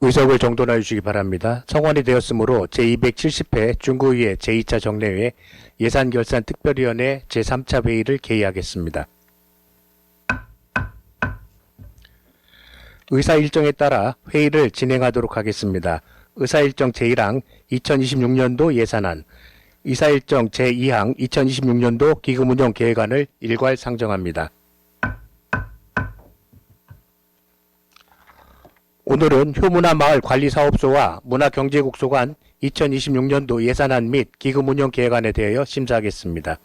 의석을 정돈하여 주시기 바랍니다. 성원이 되었으므로 제270회 중구의회 제2차 정례회 예산결산특별위원회 제3차 회의를 개의하겠습니다. 의사일정에 따라 회의를 진행하도록 하겠습니다. 의사일정 제1항 2026년도 예산안, 의사일정 제2항 2026년도 기금운용 계획안을 일괄 상정합니다. 오늘은 효문화마을관리사업소와 문화경제국소 간 2026년도 예산안 및 기금운용 계획안에 대하여 심사하겠습니다.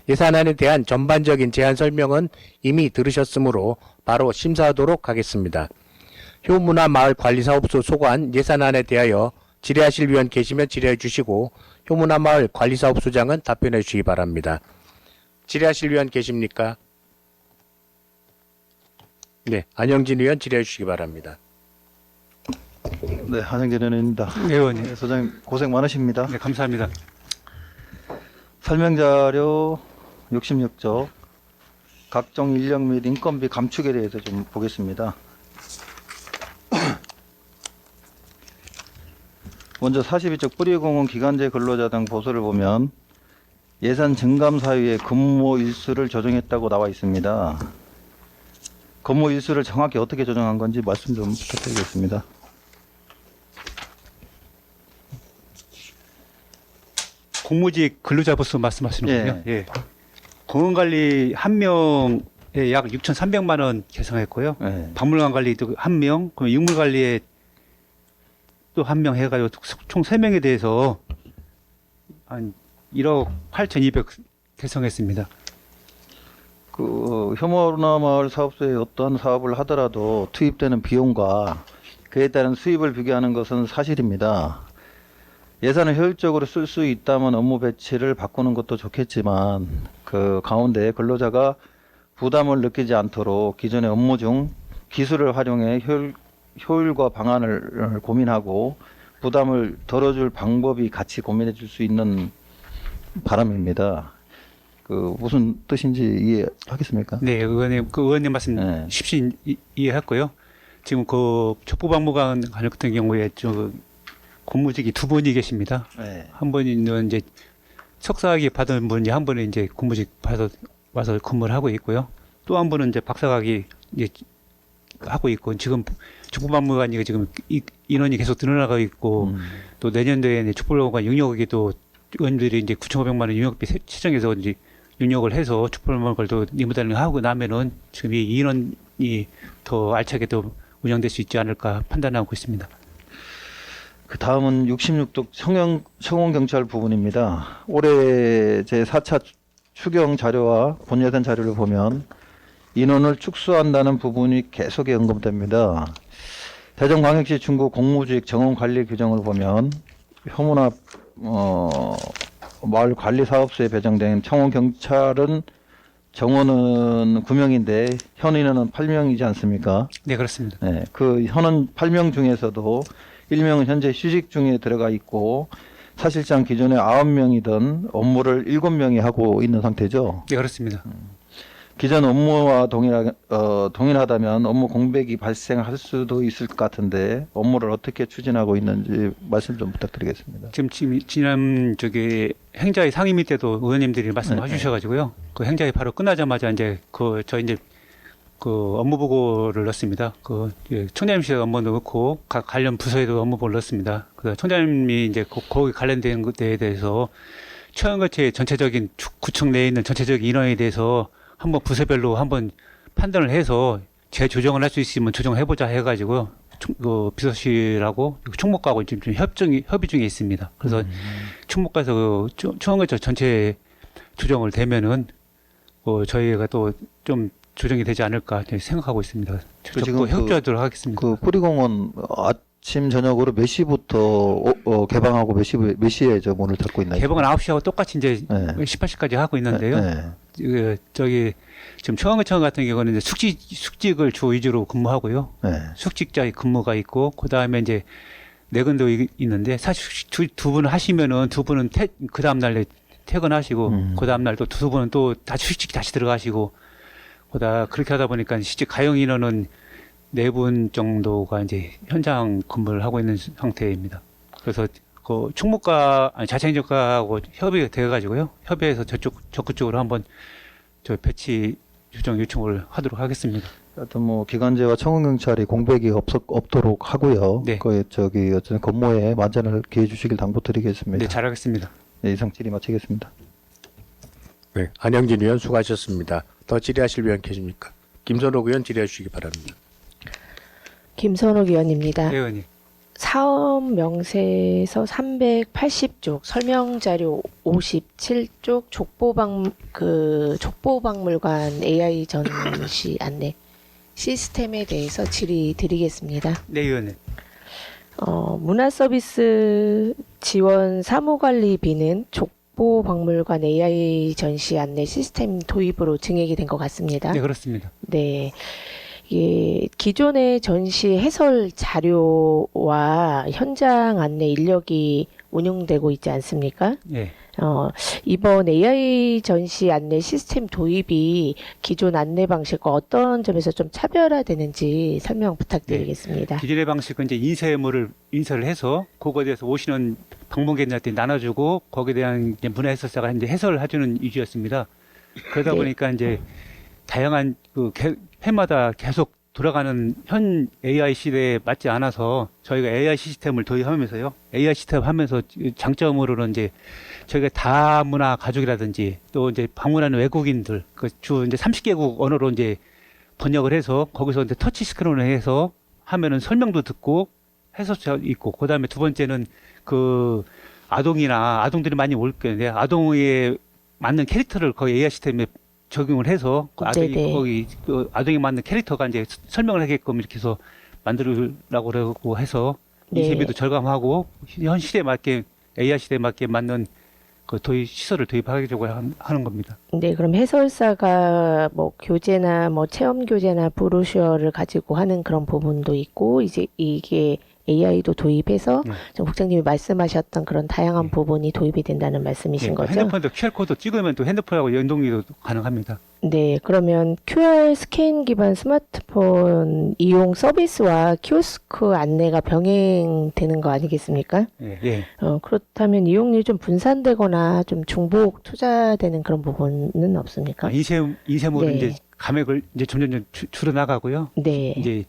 예산안에 대한 전반적인 제안 설명은 이미 들으셨으므로 바로 심사하도록 하겠습니다. 효문화마을관리사업소 소관 예산안에 대하여 질의하실 위원 계시면 질의해 주시고 효문화마을관리사업소장은 답변해 주시기 바랍니다. 질의하실 위원 계십니까? 네, 안영진 의원 질의해 주시기 바랍니다. 네, 한영진 의원입니다. 네, 의원님. 네, 소장님 고생 많으십니다. 네, 감사합니다. 설명자료 66조 각종 인력 및 인건비 감축에 대해서 좀 보겠습니다. 먼저 42쪽 뿌리공원 기간제 근로자 등 보수를 보면 예산 증감 사유에 근무 일수를 조정했다고 나와 있습니다. 근무 일수를 정확히 어떻게 조정한 건지 말씀 좀 부탁드리겠습니다. 공무직 근로자 보수 말씀하시는군요. 예. 예. 공원관리 한 명에 약 6,300만 원 계상했고요. 네. 박물관 관리도 한 명, 그럼 육물관리에 또 한 명 해가지고 총 3명에 대해서 한 1억 8,200 계상했습니다. 그 효문화마을 사업소에 어떠한 사업을 하더라도 투입되는 비용과 그에 따른 수입을 비교하는 것은 사실입니다. 예산을 효율적으로 쓸 수 있다면 업무 배치를 바꾸는 것도 좋겠지만 그 가운데 근로자가 부담을 느끼지 않도록 기존의 업무 중 기술을 활용해 효율과 방안을 고민하고 부담을 덜어줄 방법이 같이 고민해 줄 수 있는 바람입니다. 그 무슨 뜻인지 이해하겠습니까? 네, 의원님, 그 의원님 말씀 네. 쉽시 이해했고요. 지금 그 족보박물관 같은 경우에 공무직이 2분이 계십니다. 네. 한 분은 이제 석사학위 받은 분이 한 분은 이제 공무직 받아 와서 근무를 하고 있고요. 또 한 분은 이제 박사학위 이제 하고 있고 지금 족보박물관이 지금 인원이 계속 늘어나고 있고 또 내년도에 족보박물관 용역이 또 의원들이 이제 9,500만 원 용역비 시정해서 이제 용역을 해서 족보박물관도 리모델링 하고 나면은 지금 이 인원이 더 알차게 또 운영될 수 있지 않을까 판단하고 있습니다. 그 다음은 66도 청원경찰 부분입니다. 올해 제4차 추경 자료와 본예산 자료를 보면 인원을 축소한다는 부분이 계속 언급됩니다. 대전광역시 중구 공무직 정원관리 규정을 보면 효문화 마을 관리사업소에 배정된 청원경찰은 정원은 9명인데 현 인원은 8명이지 않습니까? 네, 그렇습니다. 네, 그 현원 8명 중에서도 1명은 현재 휴직 중에 들어가 있고 사실상 기존에 9명이던 업무를 7명이 하고 있는 상태죠. 네, 그렇습니다. 기존 업무와 동일하다면 업무 공백이 발생할 수도 있을 것 같은데 업무를 어떻게 추진하고 있는지 말씀 좀 부탁드리겠습니다. 지금 지난 행자회 상임위 때도 의원님들이 말씀해 네. 주셔가지고요. 그 행자회 바로 끝나자마자 이제 저희 이제 그 업무 보고를 넣습니다. 청장님실 업무도 넣고 각 관련 부서에도 업무 보고를 넣습니다. 그 청장님이 이제 거기 관련된 것에 대해서 처형거체 전체적인 구청 내에 있는 전체적인 인원에 대해서 한번 부서별로 한번 판단을 해서 재조정을 할 수 있으면 조정해보자 해가지고 비서실하고 총무과하고 지금 협의 중에 있습니다. 그래서 총무과에서 처형거체 전체 조정을 되면은 저희가 또 좀 조정이 되지 않을까 생각하고 있습니다. 지금 협조하도록 하겠습니다. 그 뿌리공원 아침 저녁으로 몇 시부터 개방하고 몇 시에 저 문을 닫고 있나요? 개방은 9시하고 똑같이 이제 네. 18시까지 하고 있는데요. 네. 지금 청와청 같은 경우는 이제 숙직을 주 위주로 근무하고요. 네. 숙직자의 근무가 있고 그 다음에 이제 내근도 있는데 사실 두 분을 하시면은 두 분은 그 다음 날에 퇴근하시고 그 다음 날 또 두 분은 또 다시 숙직 다시 들어가시고 그렇게 하다 보니까 실제 가용 인원은 네 분 정도가 이제 현장 근무를 하고 있는 상태입니다. 그래서 그 충무과 아니 자생적과하고 협의가 되어가지고요. 협의해서 적극 쪽으로 한번 저 배치 규정 요청을 하도록 하겠습니다. 하여튼 뭐 기관제와 청원경찰이 공백이 없도록 하고요. 네. 그 저기 어쨌든 근무에 만전을 기해 주시길 당부드리겠습니다. 네, 잘하겠습니다. 네, 이상 질의 마치겠습니다. 네, 안영진 의원 수고하셨습니다. 더 질의하실 의원 계십니까? 김선옥 의원 질의해 주시기 바랍니다. 김선옥 의원입니다. 네, 의원님. 사업 명세서 380쪽, 설명자료 57쪽, 족보박물관 AI 전시 안내 시스템에 대해서 질의 드리겠습니다. 네, 의원님. 문화서비스 지원 사무관리비는 족보박물관 AI 전시 안내 시스템 도입으로 증액이 된 것 같습니다. 네, 그렇습니다. 네. 예, 기존의 전시 해설 자료와 현장 안내 인력이 운영되고 있지 않습니까? 예. 이번 AI 전시 안내 시스템 도입이 기존 안내 방식과 어떤 점에서 좀 차별화되는지 설명 부탁드리겠습니다. 기존의 방식은 이제 인쇄를 해서 그거에 대해서 오시는 방문객들한테 나눠주고 거기에 대한 이제 문화해설사가 이제 해설을 해주는 위주였습니다. 그러다 네. 보니까 이제 다양한 그 해마다 계속 돌아가는 현 AI 시대에 맞지 않아서 저희가 AI 시스템을 도입하면서요. AI 시스템 하면서 장점으로는 이제 저희가 다문화 가족이라든지 또 이제 방문하는 외국인들 그 주 이제 30개국 언어로 이제 번역을 해서 거기서 이제 터치 스크린을 해서 하면은 설명도 듣고 해설도 있고 그다음에 두 번째는 그 아동들이 많이 올 건데 아동에 맞는 캐릭터를 거의 AI 시스템에 적용을 해서 그 아동이 네네. 거기 그 아동에 맞는 캐릭터가 이제 설명을 하게끔 이렇게 해서 만들라고 그러고 해서 네. 인쇄비도 절감하고 현 시대에 맞게 AI 시대에 맞게 맞는 그 시설을 도입하려고 하는 겁니다. 네, 그럼 해설사가 뭐 교재나 뭐 체험 교재나 브로셔를 가지고 하는 그런 부분도 있고 이제 이게 AI도 도입해서 네. 지금 국장님이 말씀하셨던 그런 다양한 부분이 도입이 된다는 말씀이신 예, 거죠? 핸드폰도 QR코드 찍으면 또 핸드폰하고 연동이 가능합니다. 네, 그러면 QR 스캔 기반 스마트폰 이용 서비스와 키오스크 안내가 병행되는 거 아니겠습니까? 예, 예. 그렇다면 이용률이 좀 분산되거나 좀 중복 투자되는 그런 부분은 없습니까? 인쇄물은 네. 이제 감액을 이제 점점 줄어나가고요. 네. 이제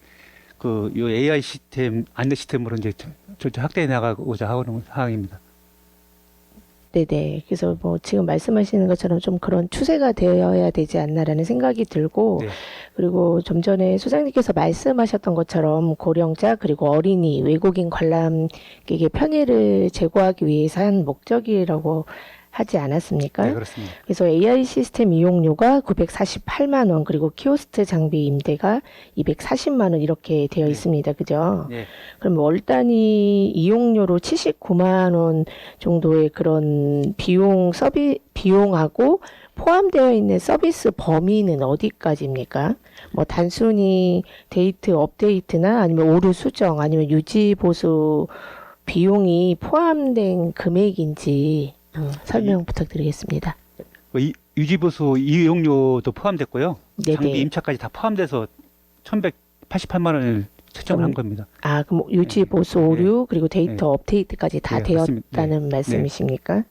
요 AI 시스템 안내 시스템으로 이제 확대해 나가고자 하는 상황입니다. 네네. 그래서 뭐 지금 말씀하시는 것처럼 좀 그런 추세가 되어야 되지 않나라는 생각이 들고, 네. 그리고 좀 전에 소장님께서 말씀하셨던 것처럼 고령자 그리고 어린이, 외국인 관람객의 편의를 제고하기 위해서 한 목적이라고 하지 않았습니까? 네, 그렇습니다. 그래서 AI 시스템 이용료가 948만 원, 그리고 키오스트 장비 임대가 240만 원 이렇게 되어 네. 있습니다. 그죠? 네. 그럼 월 단위 이용료로 79만 원 정도의 그런 비용하고 포함되어 있는 서비스 범위는 어디까지입니까? 뭐 단순히 데이트 업데이트나 아니면 오류 수정 아니면 유지 보수 비용이 포함된 금액인지 설명 부탁드리겠습니다. 유지보수 이용료도 포함됐고요. 네네. 장비 임차까지 다 포함돼서 1,188만 원을 책정을 한 겁니다. 아, 그럼 유지 보수 오류 그리고 데이터 네. 업데이트까지 다 네, 맞습니다. 되었다는 말씀이십니까?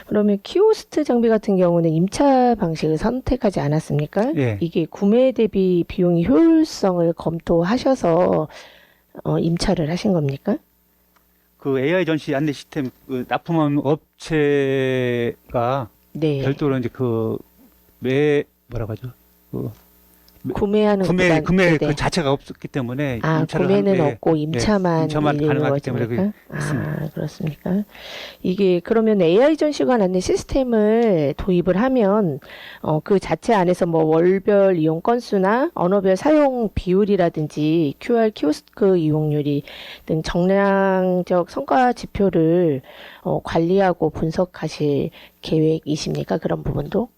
그러면 키오스트 장비 같은 경우는 임차 방식을 선택하지 않았습니까? 예. 이게 구매 대비 비용이 효율성을 검토하셔서 임차를 하신 겁니까? 그 AI 전시 안내 시스템 그 납품한 업체가 네. 별도로 이제 뭐라고 하죠? 구매하는 구매 네네. 그 자체가 없었기 때문에 아, 임차를 구매는 하는데 없고 임차만 일일이 가능하기 때문에 것입니까? 있습니다. 아, 그렇습니까? 이게 그러면 AI 전시관 안내 시스템을 도입을 하면 그 자체 안에서 뭐 월별 이용 건수나 언어별 사용 비율이라든지 QR 키오스크 이용률이 등 정량적 성과 지표를 관리하고 분석하실 계획이십니까? 그런 부분도?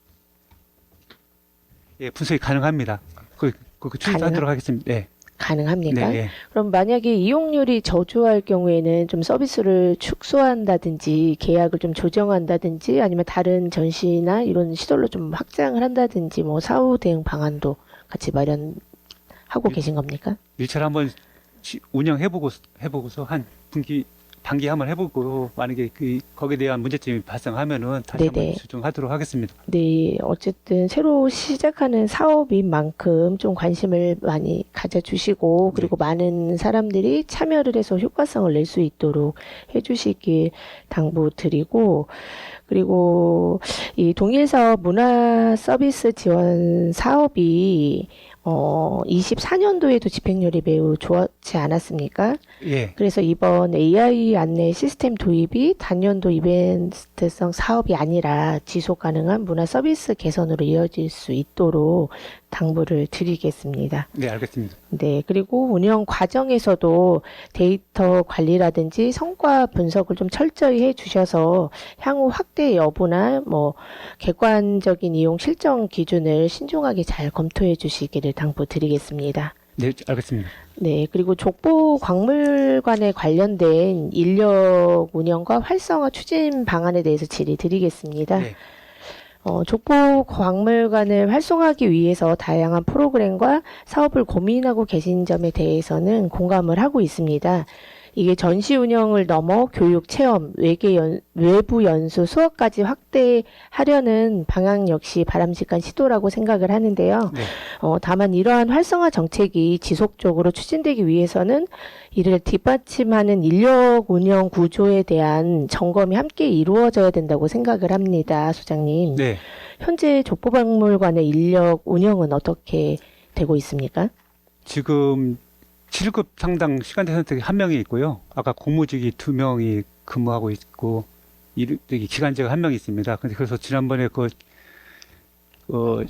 예, 분석이 가능합니다. 추진하도록 하겠습니다. 네. 가능합니까? 네, 예. 그럼 만약에 이용률이 저조할 경우에는 좀 서비스를 축소한다든지 계약을 좀 조정한다든지 아니면 다른 전시나 이런 시설로 좀 확장을 한다든지 뭐 사후 대응 방안도 같이 마련하실 하고 계신 겁니까? 일차를 한번 해보고서 한 반기 한번 해보고 만약에 거기에 대한 문제점이 발생하면은 다시 네네. 한번 조정하도록 하겠습니다. 네, 어쨌든 새로 시작하는 사업인 만큼 좀 관심을 많이 가져주시고 그리고 많은 사람들이 참여를 해서 효과성을 낼 수 있도록 해주시길 당부드리고 그리고 이 동일사업 문화 서비스 지원 사업이 24년도에도 집행률이 매우 좋지 않았습니까? 예, 그래서 이번 AI 안내 시스템 도입이 단년도 이벤트성 사업이 아니라 지속 가능한 문화 서비스 개선으로 이어질 수 있도록 당부를 드리겠습니다. 네, 알겠습니다. 네, 그리고 운영 과정에서도 데이터 관리라든지 성과 분석을 좀 철저히 해 주셔서 향후 확대 여부나 뭐 객관적인 이용 실정 기준을 신중하게 잘 검토해 주시기를 당부드리겠습니다. 네, 알겠습니다. 네, 그리고 족보 광물관에 관련된 인력 운영과 활성화 추진 방안에 대해서 질의드리겠습니다. 네. 족보 광물관을 활성화하기 위해서 다양한 프로그램과 사업을 고민하고 계신 점에 대해서는 공감을 하고 있습니다. 이게 전시 운영을 넘어 교육, 체험, 외부 연수, 수업까지 확대하려는 방향 역시 바람직한 시도라고 생각을 하는데요. 네. 다만 이러한 활성화 정책이 지속적으로 추진되기 위해서는 이를 뒷받침하는 인력 운영 구조에 대한 점검이 함께 이루어져야 된다고 생각을 합니다, 소장님. 네. 현재 족보박물관의 인력 운영은 어떻게 되고 있습니까? 지금 7급 상당 시간대 선택이 1명이 있고요. 아까 공무직이 2명이 근무하고 있고, 여기 기간제가 1명이 있습니다. 그래서 지난번에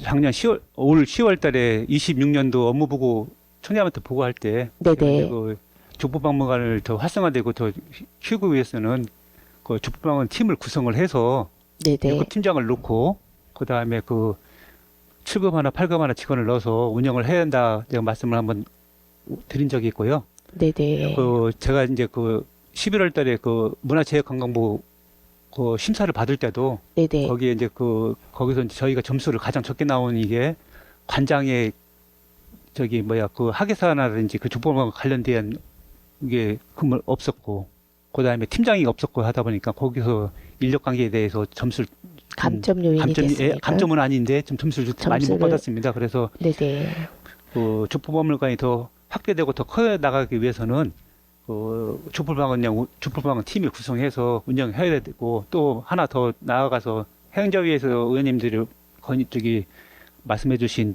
작년 올 10월 달에 26년도 업무보고 청장한테 보고할 때, 네네. 족보박물관을 더 활성화되고 더 키우기 위해서는 족보박물관 팀을 구성을 해서 네네. 6급 팀장을 놓고, 그 다음에 7급 하나, 8급 하나 직원을 넣어서 운영을 해야 한다. 제가 말씀을 한번 드린 적이 있고요. 네네. 제가 이제 11월 달에 문화체육관광부 심사를 받을 때도 네네. 거기에 이제 거기서 이제 저희가 점수를 가장 적게 나온 이게 관장의 학예사라든지 족보와 관련된 이게 근무 없었고, 그 다음에 팀장이 없었고 하다 보니까 거기서 인력 관계에 대해서 점수를 감점 요인이 됐습니까? 감점은 아닌데 좀 점수를 많이 못 받았습니다. 그래서 네네. 족보박물관이 더 확대되고 더 커 나가기 위해서는 족보박물관 팀을 구성해서 운영해야 되고, 또 하나 더 나아가서 행정위에서 의원님들이 말씀해주신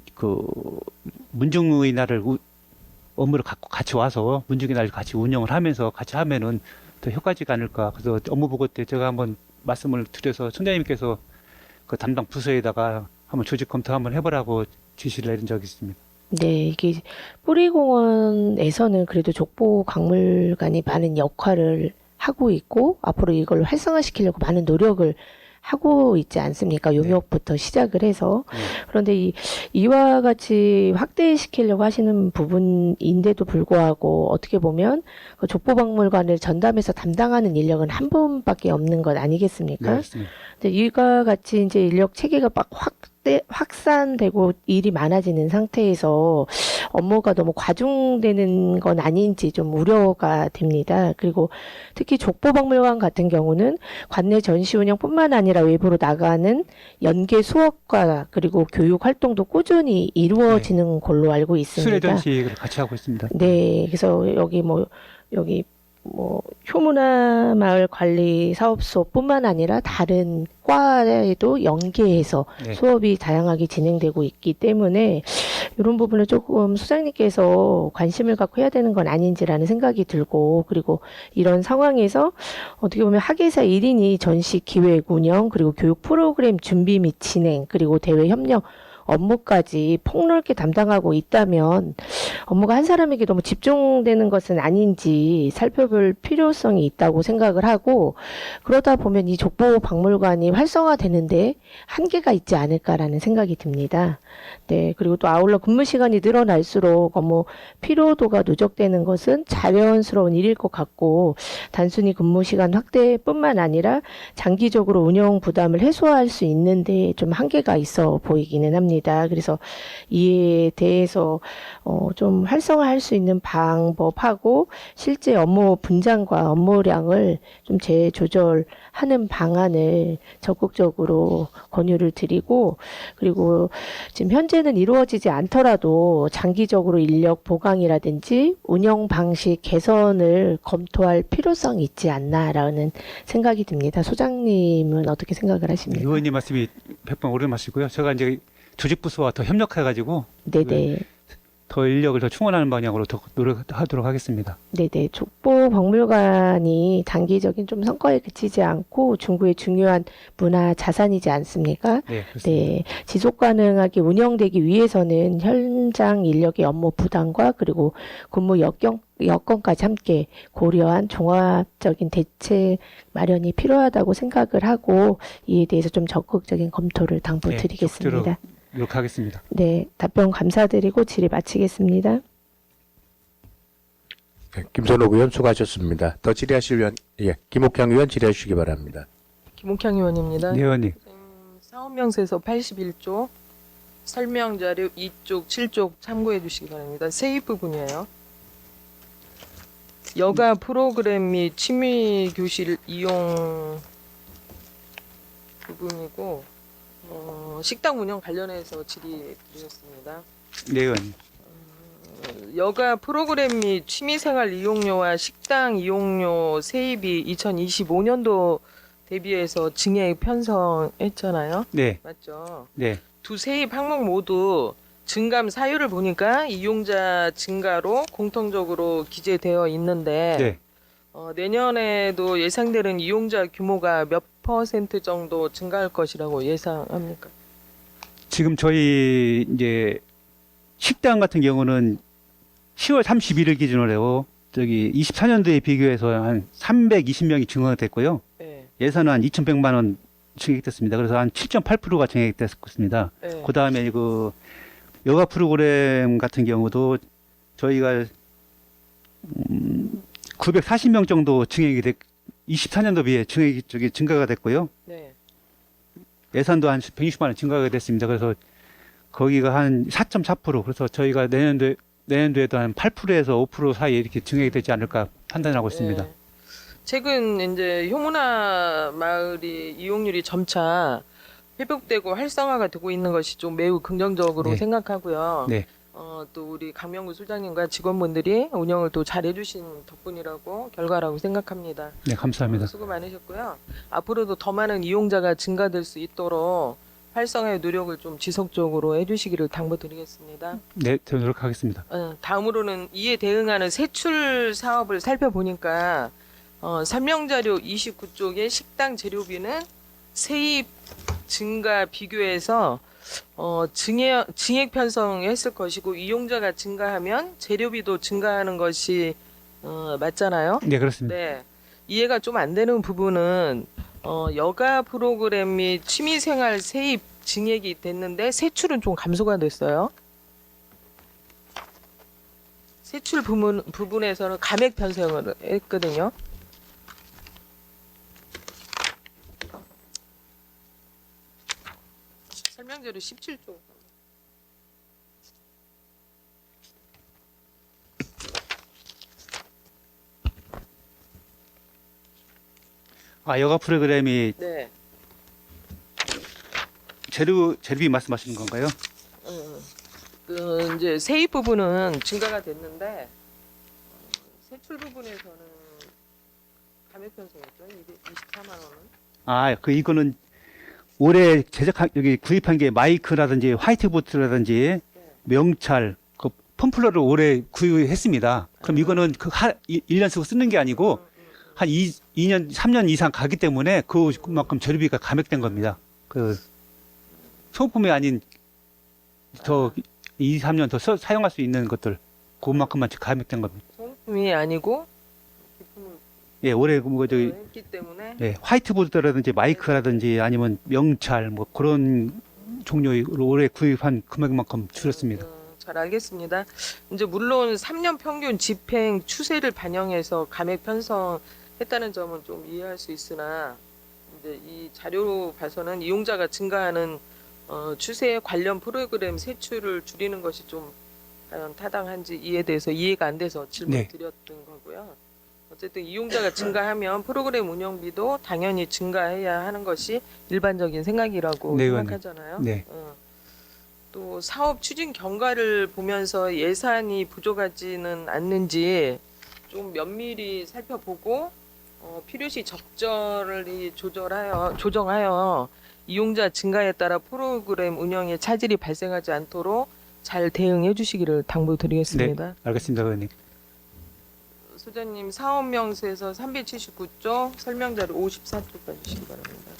문중의 날을 업무를 갖고 같이 와서 문중의 날 같이 운영을 하면서 같이 하면은 더 효과지가 않을까. 그래서 업무 보고 때 제가 한번 말씀을 드려서 총장님께서 담당 부서에다가 한번 조직 검토 한번 해보라고 지시를 내린 적이 있습니다. 네, 이게 뿌리공원에서는 그래도 족보박물관이 많은 역할을 하고 있고 앞으로 이걸 활성화시키려고 많은 노력을 하고 있지 않습니까? 용역부터 시작을 해서. 그런데 이와 같이 확대시키려고 하시는 부분인데도 불구하고 어떻게 보면 족보박물관을 전담해서 담당하는 인력은 한 분밖에 없는 것 아니겠습니까? 네, 그렇습니다. 근데 이와 같이 이제 인력 체계가 막 확산되고 일이 많아지는 상태에서 업무가 너무 과중되는 건 아닌지 좀 우려가 됩니다. 그리고 특히 족보박물관 같은 경우는 관내 전시 운영뿐만 아니라 외부로 나가는 연계 수업과 그리고 교육 활동도 꾸준히 이루어지는 걸로 알고 있습니다. 수레 전시를 같이 하고 있습니다. 네, 그래서 여기 효문화 마을 관리 사업소뿐만 아니라 다른 과에도 연계해서 네. 수업이 다양하게 진행되고 있기 때문에 이런 부분을 조금 소장님께서 관심을 갖고 해야 되는 건 아닌지라는 생각이 들고, 그리고 이런 상황에서 어떻게 보면 학예사 1인이 전시 기획 운영 그리고 교육 프로그램 준비 및 진행 그리고 대외 협력 업무까지 폭넓게 담당하고 있다면 업무가 한 사람에게 너무 집중되는 것은 아닌지 살펴볼 필요성이 있다고 생각을 하고, 그러다 보면 이 족보박물관이 활성화되는데 한계가 있지 않을까라는 생각이 듭니다. 네, 그리고 또 아울러 근무 시간이 늘어날수록 업무 피로도가 누적되는 것은 자연스러운 일일 것 같고, 단순히 근무 시간 확대뿐만 아니라 장기적으로 운영 부담을 해소할 수 있는데 좀 한계가 있어 보이기는 합니다. 있습니다. 그래서 이에 대해서 좀 활성화할 수 있는 방법하고 실제 업무 분장과 업무량을 좀 재조절하는 방안을 적극적으로 권유를 드리고, 그리고 지금 현재는 이루어지지 않더라도 장기적으로 인력 보강이라든지 운영 방식 개선을 검토할 필요성이 있지 않나라는 생각이 듭니다. 소장님은 어떻게 생각을 하십니까? 의원님 말씀이 100번 옳은 말씀이고요. 제가 이제 조직부서와 더 협력해가지고 네네. 더 인력을 더 충원하는 방향으로 더 노력하도록 하겠습니다. 네네. 족보박물관이 단기적인 좀 성과에 그치지 않고 중구의 중요한 문화 자산이지 않습니까? 네, 그렇습니다. 네. 지속 가능하게 운영되기 위해서는 현장 인력의 업무 부담과 그리고 근무 여건까지 함께 고려한 종합적인 대책 마련이 필요하다고 생각을 하고 이에 대해서 좀 적극적인 검토를 당부드리겠습니다. 적극적으로 노력하겠습니다. 네. 답변 감사드리고 질의 마치겠습니다. 네, 김선욱 의원 수고하셨습니다. 더 질의하실 의원, 김옥향 의원 질의해 주시기 바랍니다. 김옥향 의원입니다. 네, 의원님. 사업명세서 81조 설명자료 2쪽 7쪽 참고해 주시기 바랍니다. 세입 부분이에요. 여가 프로그램 및 취미 교실 이용 부분이고 식당 운영 관련해서 질의드렸습니다. 네, 의원님. 여가 프로그램 및 취미생활 이용료와 식당 이용료 세입이 2025년도 대비해서 증액 편성했잖아요. 네, 맞죠? 네, 두 세입 항목 모두 증감 사유를 보니까 이용자 증가로 공통적으로 기재되어 있는데 네. 내년에도 예상되는 이용자 규모가 몇 % 정도 증가할 것이라고 예상합니까? 지금 저희 이제 식당 같은 경우는 10월 31일 기준으로 저기 24년도에 비교해서 한 320명이 증가됐고요. 네. 예산은 한 2,100만 원 증액됐습니다. 그래서 한 7.8%가 증액됐습니다. 네. 그 다음에 그 여가 프로그램 같은 경우도 저희가 940명 정도 증액이 24년도 비해 증액이 증가가 됐고요. 네. 예산도 한 160만 원 증가가 됐습니다. 그래서 거기가 한 4.4%. 그래서 저희가 내년도에도 한 8%에서 5% 사이 이렇게 증액이 되지 않을까 판단하고 있습니다. 네. 최근 이제 효문화 마을이 이용률이 점차 회복되고 활성화가 되고 있는 것이 좀 매우 긍정적으로 네. 생각하고요. 네. 또 우리 강명구 소장님과 직원분들이 운영을 또 잘 해주신 덕분이라고 결과라고 생각합니다. 네, 감사합니다. 수고 많으셨고요. 앞으로도 더 많은 이용자가 증가될 수 있도록 활성화의 노력을 좀 지속적으로 해주시기를 당부드리겠습니다. 네, 저 노력하겠습니다. 다음으로는 이에 대응하는 세출 사업을 살펴보니까 설명자료 29쪽의 식당 재료비는 세입 증가 비교해서 증액 편성했을 것이고 이용자가 증가하면 재료비도 증가하는 것이 맞잖아요. 네, 그렇습니다. 네. 이해가 좀 안 되는 부분은 여가 프로그램 및 취미생활 세입 증액이 됐는데 세출은 좀 감소가 됐어요. 세출 부분에서는 감액 편성을 했거든요. 설명자료 17조. 여가 프로그램이 네. 재료비 말씀하시는 건가요? 이제 세입 부분은 증가가 됐는데 세출 부분에서는 감액 편성했죠. 24만 원은. 이거는 올해 여기 구입한 게 마이크라든지 화이트보드라든지 명찰, 그 펌플러를 올해 구입했습니다. 그럼 이거는 1년 쓰고 쓰는 게 아니고 한 2년, 3년 이상 가기 때문에 그만큼 재료비가 감액된 겁니다. 그 소모품이 아닌 더 2, 3년 더 사용할 수 있는 것들 그만큼만 감액된 겁니다. 소모품이 아니고 기품을 예, 올해 저기 했기 때문에 예, 화이트보드라든지 마이크라든지 아니면 명찰 뭐 그런 종류의 올해 구입한 금액만큼 줄였습니다. 잘 알겠습니다. 이제 물론 3년 평균 집행 추세를 반영해서 감액 편성했다는 점은 좀 이해할 수 있으나 이제 이 자료로 봐서는 이용자가 증가하는 추세에 관련 프로그램 세출을 줄이는 것이 좀 과연 타당한지 이에 대해서 이해가 안 돼서 질문 네. 드렸던 거고요. 어쨌든 이용자가 증가하면 프로그램 운영비도 당연히 증가해야 하는 것이 일반적인 생각이라고 네, 의원님. 생각하잖아요. 네. 또 사업 추진 경과를 보면서 예산이 부족하지는 않는지 좀 면밀히 살펴보고 필요시 적절히 조정하여 이용자 증가에 따라 프로그램 운영에 차질이 발생하지 않도록 잘 대응해 주시기를 당부드리겠습니다. 네, 알겠습니다, 의원님. 소장님 사업 명세서 379조 설명자료 54쪽 봐주시기 바랍니다.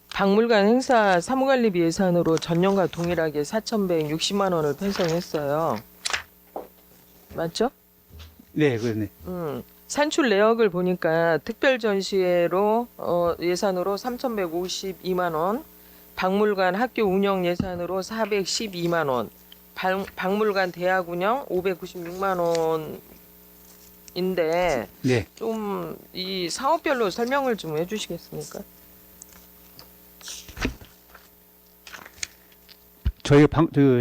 박물관 행사 사무관리비 예산으로 전년과 동일하게 4,160만 원을 편성했어요. 맞죠? 네, 의원님. 산출 내역을 보니까 특별 전시회로 예산으로 3,152만 원, 박물관 학교 운영 예산으로 412만 원, 박물관 대학 운영 596만 원인데 네. 좀 이 사업별로 설명을 좀 해주시겠습니까? 저희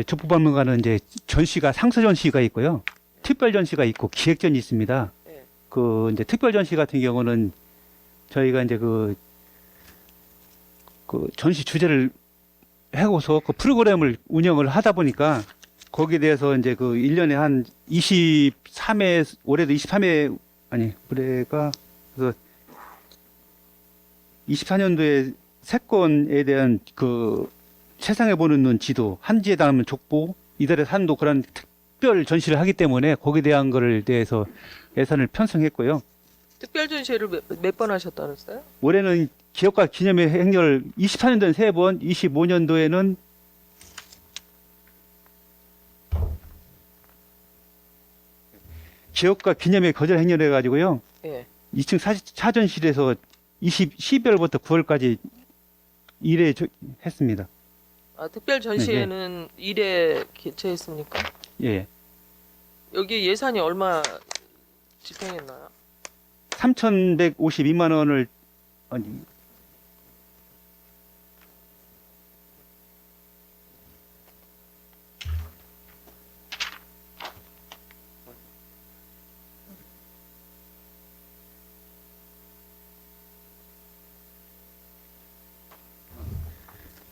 족보박물관은 이제 전시가 상서 전시가 있고요. 특별 전시가 있고 기획전이 있습니다. 네. 그 이제 특별 전시 같은 경우는 저희가 이제 그 전시 주제를 하고서 그 프로그램을 운영을 하다 보니까 거기에 대해서 이제 그 1년에 한 23회, 올해도 23회, 아니, 올해가 그래서 24년도에 세권에 대한 그 세상에 보는 눈 지도, 한지에 닿으면 족보, 이달의 산도 그런 특별 전시를 하기 때문에 거기에 대한 거를 대해서 예산을 편성했고요. 특별 전시회를 몇 번 하셨다 그랬어요? 올해는 기업가 기념회 행렬 24년도에는 3번, 25년도에는 기업가 기념회 거절 행렬해 가지고요. 예. 2층 사전실에서 12월부터 9월까지 1회 했습니다. 아, 특별 전시회는 1회 개최했습니까? 예. 여기 예산이 얼마 집행했나요? 3,152만 원을 아니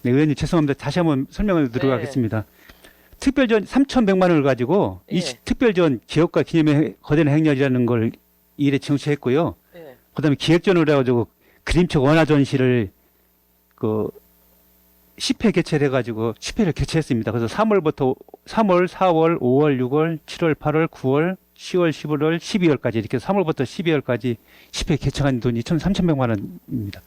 네, 의원님 죄송합니다. 다시 한번 설명을 드리도록 네. 하겠습니다. 특별전 3,100만 원을 가지고 예. 이 특별전 기업가 기념회 거대한 행렬이라는 걸 일에 정시했고요. 예. 그다음에 기획전으로 해가지고 그림책 원화 전시를 그 10회 개최를 해가지고 10회를 개최했습니다. 그래서 3월, 4월, 5월, 6월, 7월, 8월, 9월, 10월, 11월, 12월까지 이렇게 3월부터 12월까지 10회 개최한 돈이 2,300만 원입니다.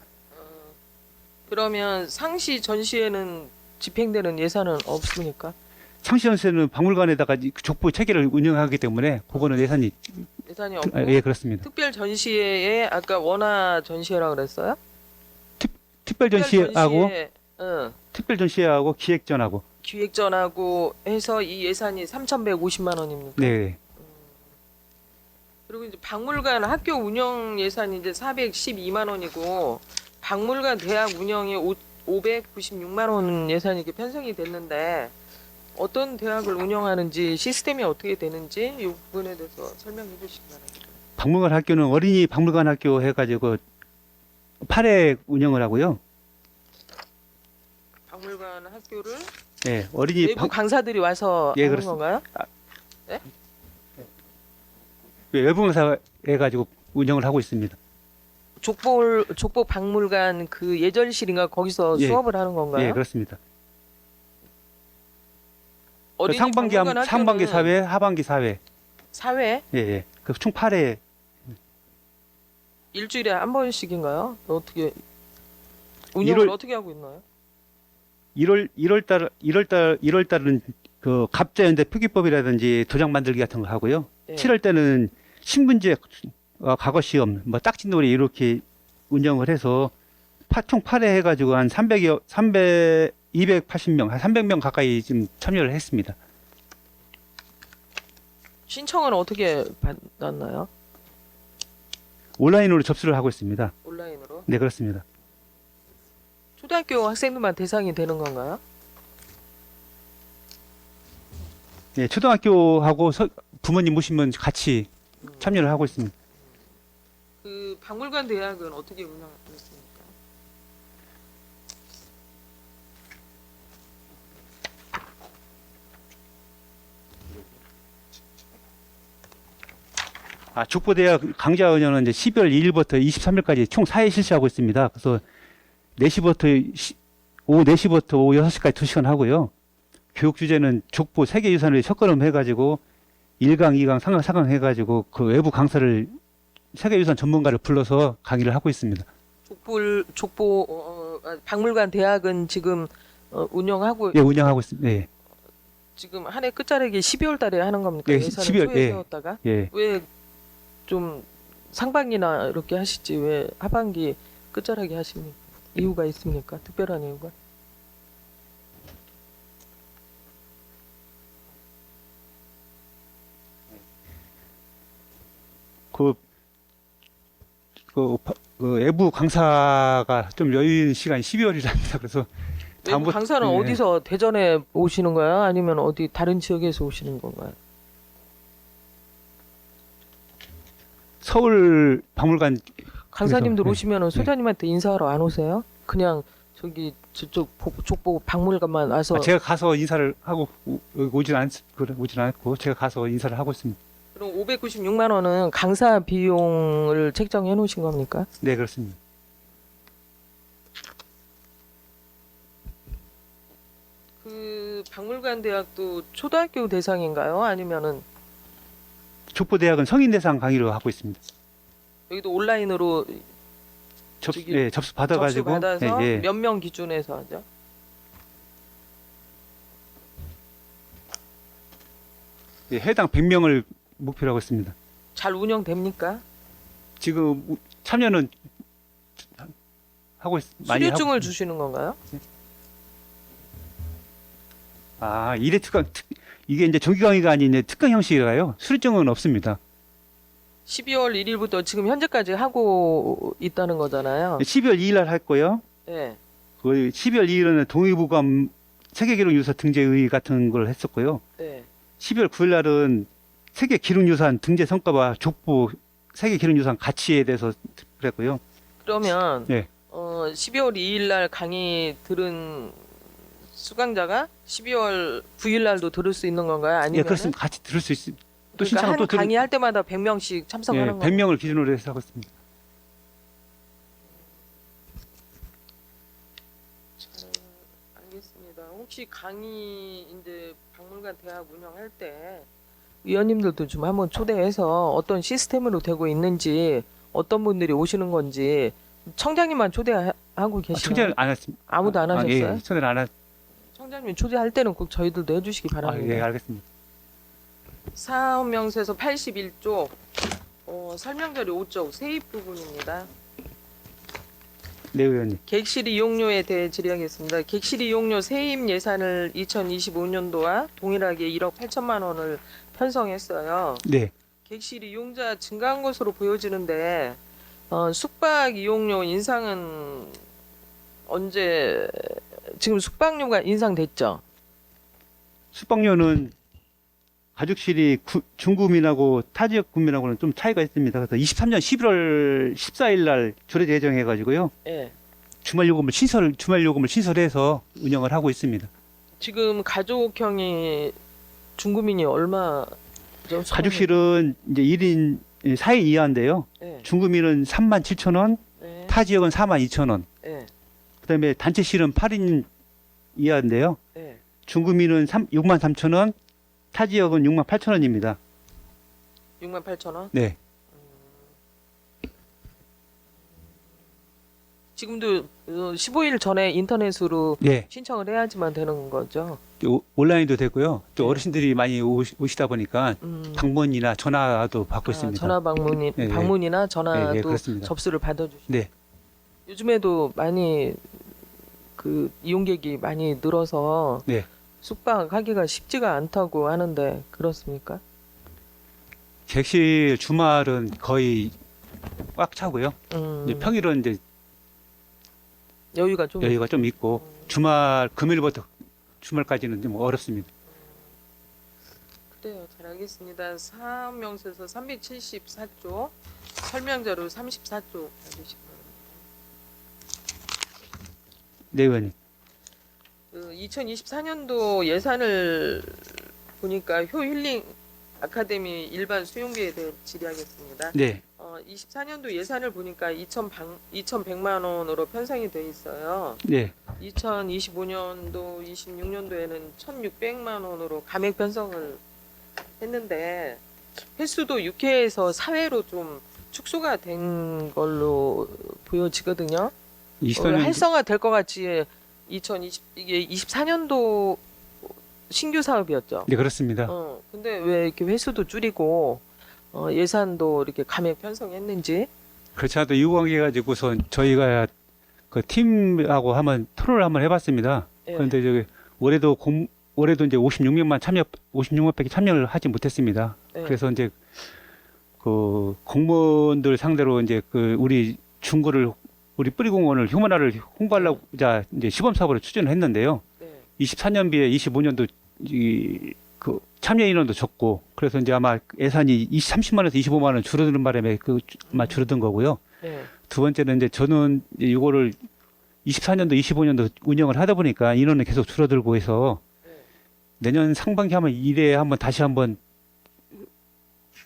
그러면 상시 전시회는 집행되는 예산은 없습니까? 상시전세는 박물관에다가 족보 체계를 운영하기 때문에 그거는 예산이 예산이 없고 예 그렇습니다. 특별 전시회에 아까 원화 전시회라고 그랬어요? 특별 전시하고 특별 특별 전시하고 기획전하고 기획전하고 해서 이 예산이 3,150만 원입니까? 네. 그리고 이제 박물관 학교 운영 예산이 이제 412만 원이고 박물관 대학 운영이 596만 원 예산이 이렇게 편성이 됐는데 어떤 대학을 운영하는지 시스템이 어떻게 되는지 이 부분에 대해서 설명해 주시기 바랍니다. 박물관 학교는 어린이 박물관 학교 해가지고 8회 운영을 하고요. 박물관 학교를 네, 어린이 외부 강사들이 와서 예, 하는 그렇습니다. 건가요? 외부 강사 해가지고 운영을 하고 있습니다. 족보 박물관 그 예절실인가 거기서 예. 수업을 하는 건가요? 예, 그렇습니다. 어린이 상반기 박물관 상반기 학교는 4회, 하반기 4회. 사회 예, 예. 그 총 8회. 일주일에 한 번씩인가요? 어떻게 운영을 1월 어떻게 하고 있나요? 1월 달은 그 갑자연대 표기법이라든지 도장 만들기 같은 거 하고요. 예. 7월 때는 신분제 과거 시험, 뭐 딱지놀이 이렇게 운영을 해서 총 8회 해가지고 한 280명, 한 300명 가까이 지금 참여를 했습니다. 신청은 어떻게 받았나요? 온라인으로 접수를 하고 있습니다. 온라인으로? 네, 그렇습니다. 초등학교 학생들만 대상이 되는 건가요? 네, 초등학교하고 부모님 모시면 같이 참여를 하고 있습니다. 그 박물관 대학은 어떻게 운영했습니까? 족보대학 강좌은연은 이제 12월 2일부터 23일까지 총 4회 실시하고 있습니다. 그래서 4시부터 오후 4시부터 오후 6시까지 2시간 하고요. 교육 주제는 족보 세계유산을 첫걸음 해가지고 1강, 2강, 3강, 4강 해가지고 그 외부 강사를 세계유산 전문가를 불러서 강의를 하고 있습니다. 박물관 대학은 지금 운영하고 예, 운영하고 있습니다. 예, 지금 한 해 끝자락에 12월 달에 하는 겁니까? 예, 예산을 12월, 초에 예. 세웠다가 예. 왜 좀 상반기나 이렇게 하시지 왜 하반기 끝자락에 하십니까? 이유가 있습니까? 특별한 이유가? 그 외부 강사가 좀 여유 있는 시간이 12월이랍니다. 그래서 외부 강사는 예. 어디서 대전에 오시는 거야? 아니면 어디 다른 지역에서 오시는 건가요? 서울 박물관 강사님들 그래서, 네. 오시면은 소장님한테 인사하러 안 오세요? 그냥 저기 저쪽 족보 박물관만 와서 제가 가서 인사를 하고 오진 않고 제가 가서 인사를 하고 있습니다. 그럼 596만 원은 강사 비용을 책정해 놓으신 겁니까? 네, 그렇습니다. 그 박물관 대학도 초등학교 대상인가요? 아니면은 족보대학은 성인 대상 강의로 하고 있습니다. 여기도 온라인으로 저기 예, 접수 받아가지고 받아서 예, 예. 몇 명 기준에서 하죠? 예, 해당 100명을 목표로 하고 있습니다. 잘 운영됩니까? 지금 참여는 하고 많이 하고 수료증을 있습니다. 주시는 건가요? 이래 이게 이제 정기 강의가 아닌 이제 특강 형식이라요. 수료증은 없습니다. 12월 1일부터 지금 현재까지 하고 있다는 거잖아요. 12월 2일 날 할 거요. 네. 그 12월 2일은 동의보감 세계기록유산 등재의 같은 걸 했었고요. 네. 12월 9일 날은 세계기록유산 등재 성과와 족보 세계기록유산 가치에 대해서 그랬고요. 그러면 네. 12월 2일 날 강의 들은 수강자가 12월 9일 날도 들을 수 있는 건가요? 예, 아니면 그렇습니다. 같이 들을 수 있습니다. 또 그러니까 신청을 한 또 강의 할 때마다 100명씩 참석하는 건가요? 100명을 기준으로 해서 하고 있습니다. 알겠습니다. 혹시 강의 이제 박물관 대학 운영할 때 위원님들도 좀 한번 초대해서 어떤 시스템으로 되고 있는지 어떤 분들이 오시는 건지 청장님만 초대하고 계시나요? 청자를 안 했습니다. 아무도 안 하셨어요? 예, 청자를 안 했. 청장님 초대할 때는 꼭 저희들도 해주시기 바랍니다. 예, 알겠습니다. 사업명세서 81쪽 설명자료 5쪽 세입 부분입니다. 네, 의원님. 객실 이용료에 대해 질의하겠습니다. 객실 이용료 세입 예산을 2025년도와 동일하게 1억 8천만 원을 편성했어요. 네. 객실 이용자 증가한 것으로 보여지는데 숙박 이용료 인상은 언제 지금 숙박료가 인상됐죠? 숙박료는 가족실이 중구민하고 타 지역 구민하고는 좀 차이가 있습니다. 그래서 23년 11월 14일 날 조례 제정해 가지고요. 예. 주말 요금을 신설해서 운영을 하고 있습니다. 지금 가족형이 중구민이 얼마? 가족실은 이제 1인 4인 이하인데요. 예. 중구민은 37,000원, 예. 타 지역은 42,000원. 예. 그다음에 단체실은 8인 이하인데요. 예. 중구민은 63,000원, 타 지역은 68,000원입니다. 68,000원? 네. 지금도 15일 전에 인터넷으로 네. 신청을 해야지만 되는 거죠. 온라인도 되고요. 또 네. 어르신들이 많이 오시다 보니까 방문이나 전화도 받고 있습니다. 전화 방문이나 전화도 네, 그렇습니다. 접수를 받아주시죠. 네. 요즘에도 많이 그 이용객이 많이 늘어서 네. 숙박하기가 쉽지가 않다고 하는데 그렇습니까? 객실 주말은 거의 꽉 차고요. 이제 평일은 이제 여유가 좀 여유가 좀 있고 주말 금요일부터 주말까지는 좀 어렵습니다. 그래요. 잘 알겠습니다. 사업명세서 374조 설명자료 34조 받으시기 바랍니다. 네, 의원님. 2024년도 예산을 보니까 효힐링 아카데미 일반 수용비에 대해 질의하겠습니다. 네. 24년도 예산을 보니까 2,100만 원으로 편성이 돼 있어요. 네. 2025년도, 26년도에는 1,600만 원으로 감액 편성을 했는데 횟수도 6회에서 4회로 좀 축소가 된 걸로 보여지거든요. 24년 활성화 될 것 같이 이게 24년도 신규 사업이었죠. 네, 그렇습니다. 근데 왜 이렇게 횟수도 줄이고 예산도 이렇게 감액 편성했는지. 그렇지 않아도 이거 관계 가지고서 저희가 그 팀하고 한번 토론을 한번 해봤습니다. 예. 그런데 저기 올해도 이제 56명밖에 참여를 하지 못했습니다. 예. 그래서 이제 그 공무원들 상대로 이제 그 우리 중구를 우리 뿌리공원을 휴먼화를 홍보하려고 이제 시범 사업으로 추진을 했는데요. 네. 24년 비해 25년도 그 참여 인원도 적고 그래서 이제 아마 예산이 30만 원에서 25만 원 줄어드는 바람에 아마 줄어든 거고요. 네. 두 번째는 이제 저는 이제 이거를 24년도, 25년도 운영을 하다 보니까 인원은 계속 줄어들고 해서 내년 상반기 하면 다시 한번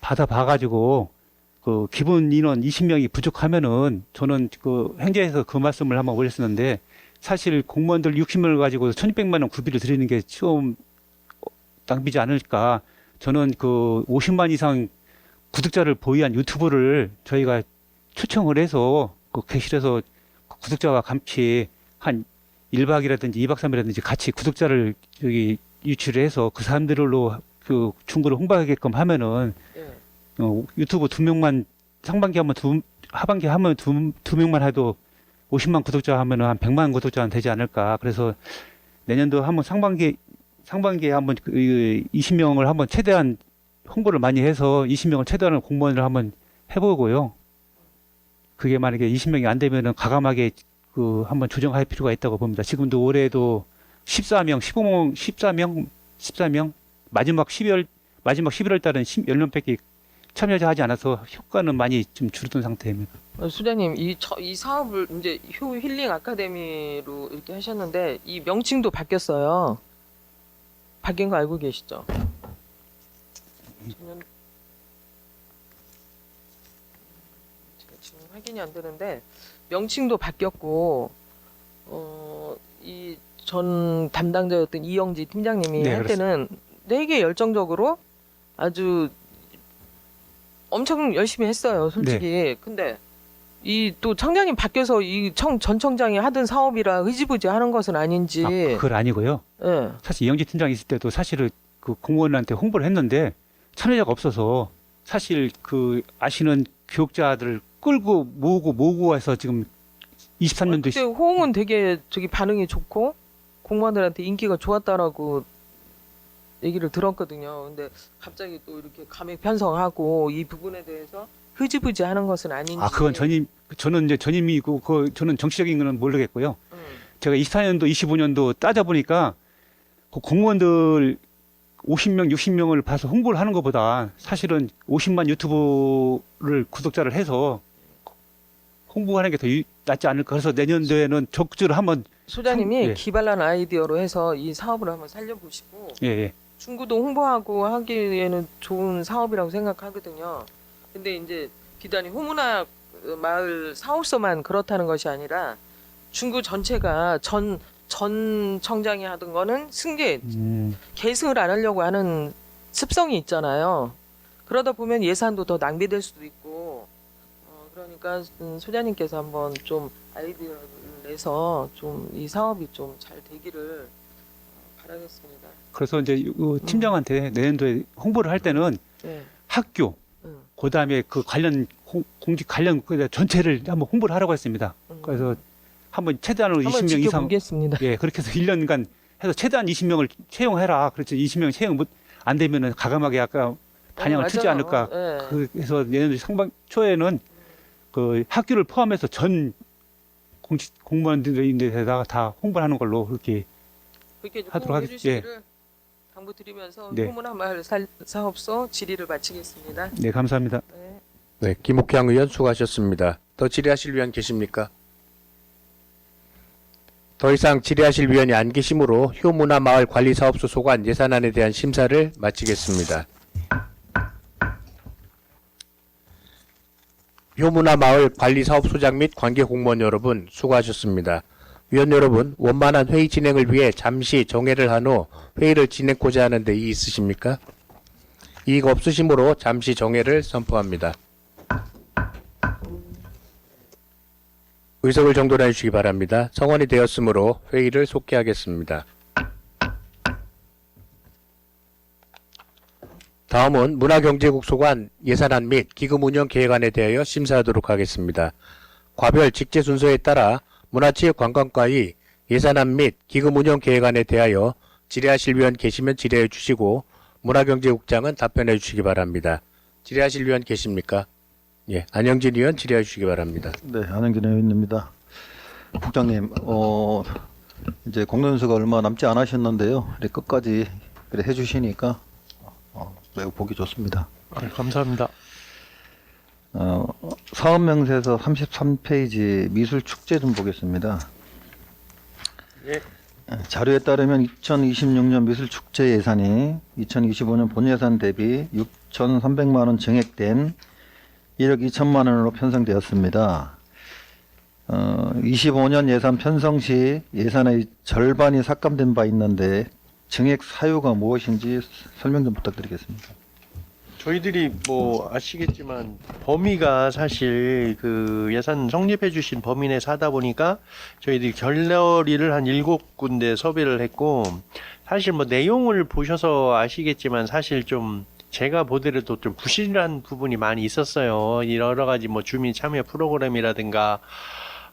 받아봐가지고 그 기본 인원 20명이 부족하면은 저는 그 행제에서 그 말씀을 한번 올렸었는데 사실 공무원들 60명을 가지고 1,600만 원 구비를 드리는 게 좀 낭비지 않을까. 저는 그 50만 이상 구독자를 보유한 유튜브를 저희가 초청을 해서 그 객실에서 구독자와 같이 한 1박이라든지 2박 3일이라든지 같이 구독자를 여기 유치를 해서 그 사람들로 그 중고를 홍보하게끔 하면은 네. 유튜브 2명만 상반기 하면 하반기 하면 두 명만 해도 50만 구독자 하면은 한 100만 구독자는 되지 않을까. 그래서 내년도 한번 상반기에 한번 20명을 한번 최대한 홍보를 많이 해서 20명을 최대한 공무원을 한번 해보고요. 그게 만약에 20명이 안 되면은 과감하게 그 한번 조정할 필요가 있다고 봅니다. 지금도 올해도 14명 마지막 11월 달은 10명밖에 참여하지 않아서 효과는 많이 좀 줄어든 상태입니다. 수장님, 이 사업을 이제 효 힐링 아카데미로 이렇게 하셨는데 이 명칭도 바뀌었어요. 바뀐 거 알고 계시죠? 저는 제가 지금 확인이 안 되는데 명칭도 바뀌었고 이 전 담당자였던 이영지 팀장님이 네, 할 때는 되게 열정적으로 아주 엄청 열심히 했어요, 솔직히. 근데 이 또 청장님 바뀌어서 전 청장이 하던 사업이라 흐지부지 하는 것은 아닌지. 그건 아니고요. 예. 사실 이영지 팀장이 있을 때도 사실은 그 공무원한테 홍보를 했는데 참여자가 없어서 사실 그 아시는 교육자들을 끌고 모으고 와서 지금 23년도 그때 호응은 되게 반응이 좋고 공무원들한테 인기가 좋았다라고 얘기를 들었거든요. 근데 갑자기 또 이렇게 감액 편성하고 이 부분에 대해서 흐지부지 하는 것은 아닌지. 그건 저는 이제 전임이고 저는 정치적인 거는 모르겠고요. 제가 24년도, 25년도 따져보니까 그 공무원들 50명, 60명을 봐서 홍보를 하는 것보다 사실은 50만 유튜브를 구독자를 해서 홍보하는 게 더 낫지 않을까. 그래서 내년도에는 적극적으로 한번 소장님이 예. 기발한 아이디어로 해서 이 사업을 한번 살려보시고 예. 중구도 홍보하고 하기에는 좋은 사업이라고 생각하거든요. 근데 이제 비단이 호문학 마을 사업소만 그렇다는 것이 아니라 중구 전체가 전 청장이 하던 거는 계승을 안 하려고 하는 습성이 있잖아요. 그러다 보면 예산도 더 낭비될 수도 있고 그러니까 소장님께서 한번 좀 아이디어를 내서 좀 이 사업이 좀 잘 되기를 바라겠습니다. 그래서 이제 팀장한테 내년도에 홍보를 할 때는 네. 학교, 그다음에 그 관련 공직 관련 전체를 한번 홍보를 하라고 했습니다. 그래서 한번 최대한으로 한번 20명 이상 지켜보겠습니다. 예, 그렇게 해서 1년간 해서 최대한 20명을 채용해라. 그렇죠. 20명 채용 안 되면은 과감하게 아까 단양을 트지 맞아요. 않을까. 예. 그래서 내년 상반 초에는 그 학교를 포함해서 전 공무원들에다가 다 홍보를 하는 걸로 그렇게 그렇게 좀 하도록 호응해 하겠- 예. 주시기를 당부드리면서 네. 효문화마을 사업소 질의를 마치겠습니다. 네, 감사합니다. 네. 네, 김옥향 의원 수고하셨습니다. 더 질의하실 위원 계십니까? 더 이상 질의하실 위원이 안 계시므로 효문화마을 관리사업소 소관 예산안에 대한 심사를 마치겠습니다. 효문화마을 관리사업소장 및 관계공무원 여러분 수고하셨습니다. 위원 여러분, 원만한 회의 진행을 위해 잠시 정회를 한 후 회의를 진행하고자 하는데 이의 있으십니까? 이의가 없으시므로 잠시 정회를 선포합니다. 의석을 정돈해 주시기 바랍니다. 성원이 되었으므로 회의를 속기하겠습니다. 다음은 문화경제국 소관 예산안 및 기금 운영 계획안에 대하여 심사하도록 하겠습니다. 과별 직제 순서에 따라 문화체육관광과의 예산안 및 기금 운영 계획안에 대하여 질의하실 위원 계시면 질의해 주시고 문화경제국장은 답변해 주시기 바랍니다. 질의하실 위원 계십니까? 예, 안영진 의원 질의해 주시기 바랍니다. 네, 안영진 의원입니다. 국장님, 이제 공론수가 얼마 남지 않으셨는데요. 이렇게 끝까지 그래 해주시니까 매우 보기 좋습니다. 감사합니다. 사업명세서 33페이지 미술축제 좀 보겠습니다. 예. 자료에 따르면 2026년 미술축제 예산이 2025년 본예산 대비 6,300만 원 증액된 1억 2천만 원으로 편성되었습니다. 25년 예산 편성 시 예산의 절반이 삭감된 바 있는데 증액 사유가 무엇인지 설명 좀 부탁드리겠습니다. 저희들이 뭐 아시겠지만 범위가 사실 그 예산 성립해 주신 범위 내에서 하다 보니까 저희들이 갤러리를 한 7군데 섭외를 했고, 사실 뭐 내용을 보셔서 아시겠지만 사실 좀 제가 보더라도 좀 부실한 부분이 많이 있었어요. 여러 가지 뭐 주민 참여 프로그램이라든가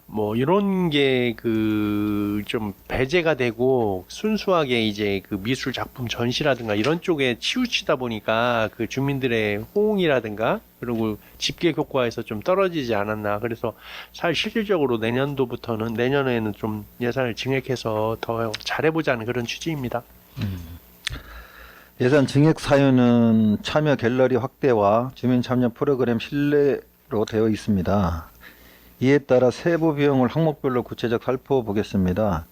뭐 이런 게 그 좀 배제가 되고 순수하게 이제 그 미술 작품 전시라든가 이런 쪽에 치우치다 보니까 그 주민들의 호응이라든가 그리고 집계 효과에서 좀 떨어지지 않았나. 그래서 사실 실질적으로 내년에는 좀 예산을 증액해서 더 잘해보자는 그런 취지입니다. 예산 증액 사유는 참여 갤러리 확대와 주민 참여 프로그램 신뢰로 되어 있습니다. 이에 따라 세부 비용을 항목별로 구체적 살펴보겠습니다.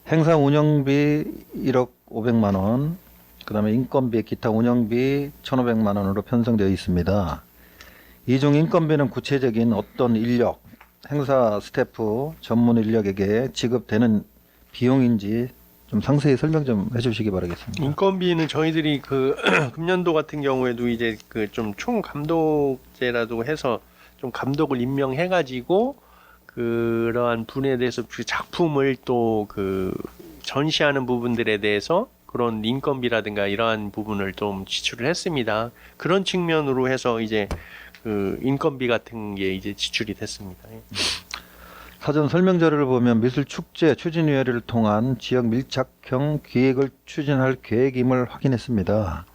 행사 운영비 1억 500만 원, 그 다음에 인건비, 기타 운영비 1,500만 원으로 편성되어 있습니다. 이 중 인건비는 구체적인 어떤 인력, 행사 스태프, 전문 인력에게 지급되는 비용인지 좀 상세히 설명 좀 해주시기 바라겠습니다. 인건비는 저희들이 그 금년도 같은 경우에도 이제 그 좀 총 감독제라도 해서 좀 감독을 임명해가지고 그러한 분에 대해서 그 작품을 또 그 전시하는 부분들에 대해서 그런 인건비라든가 이러한 부분을 좀 지출을 했습니다. 그런 측면으로 해서 이제 그 인건비 같은 게 이제 지출이 됐습니다. 사전 설명 자료를 보면 미술축제 추진위원회를 통한 지역 밀착형 기획을 추진할 계획임을 확인했습니다.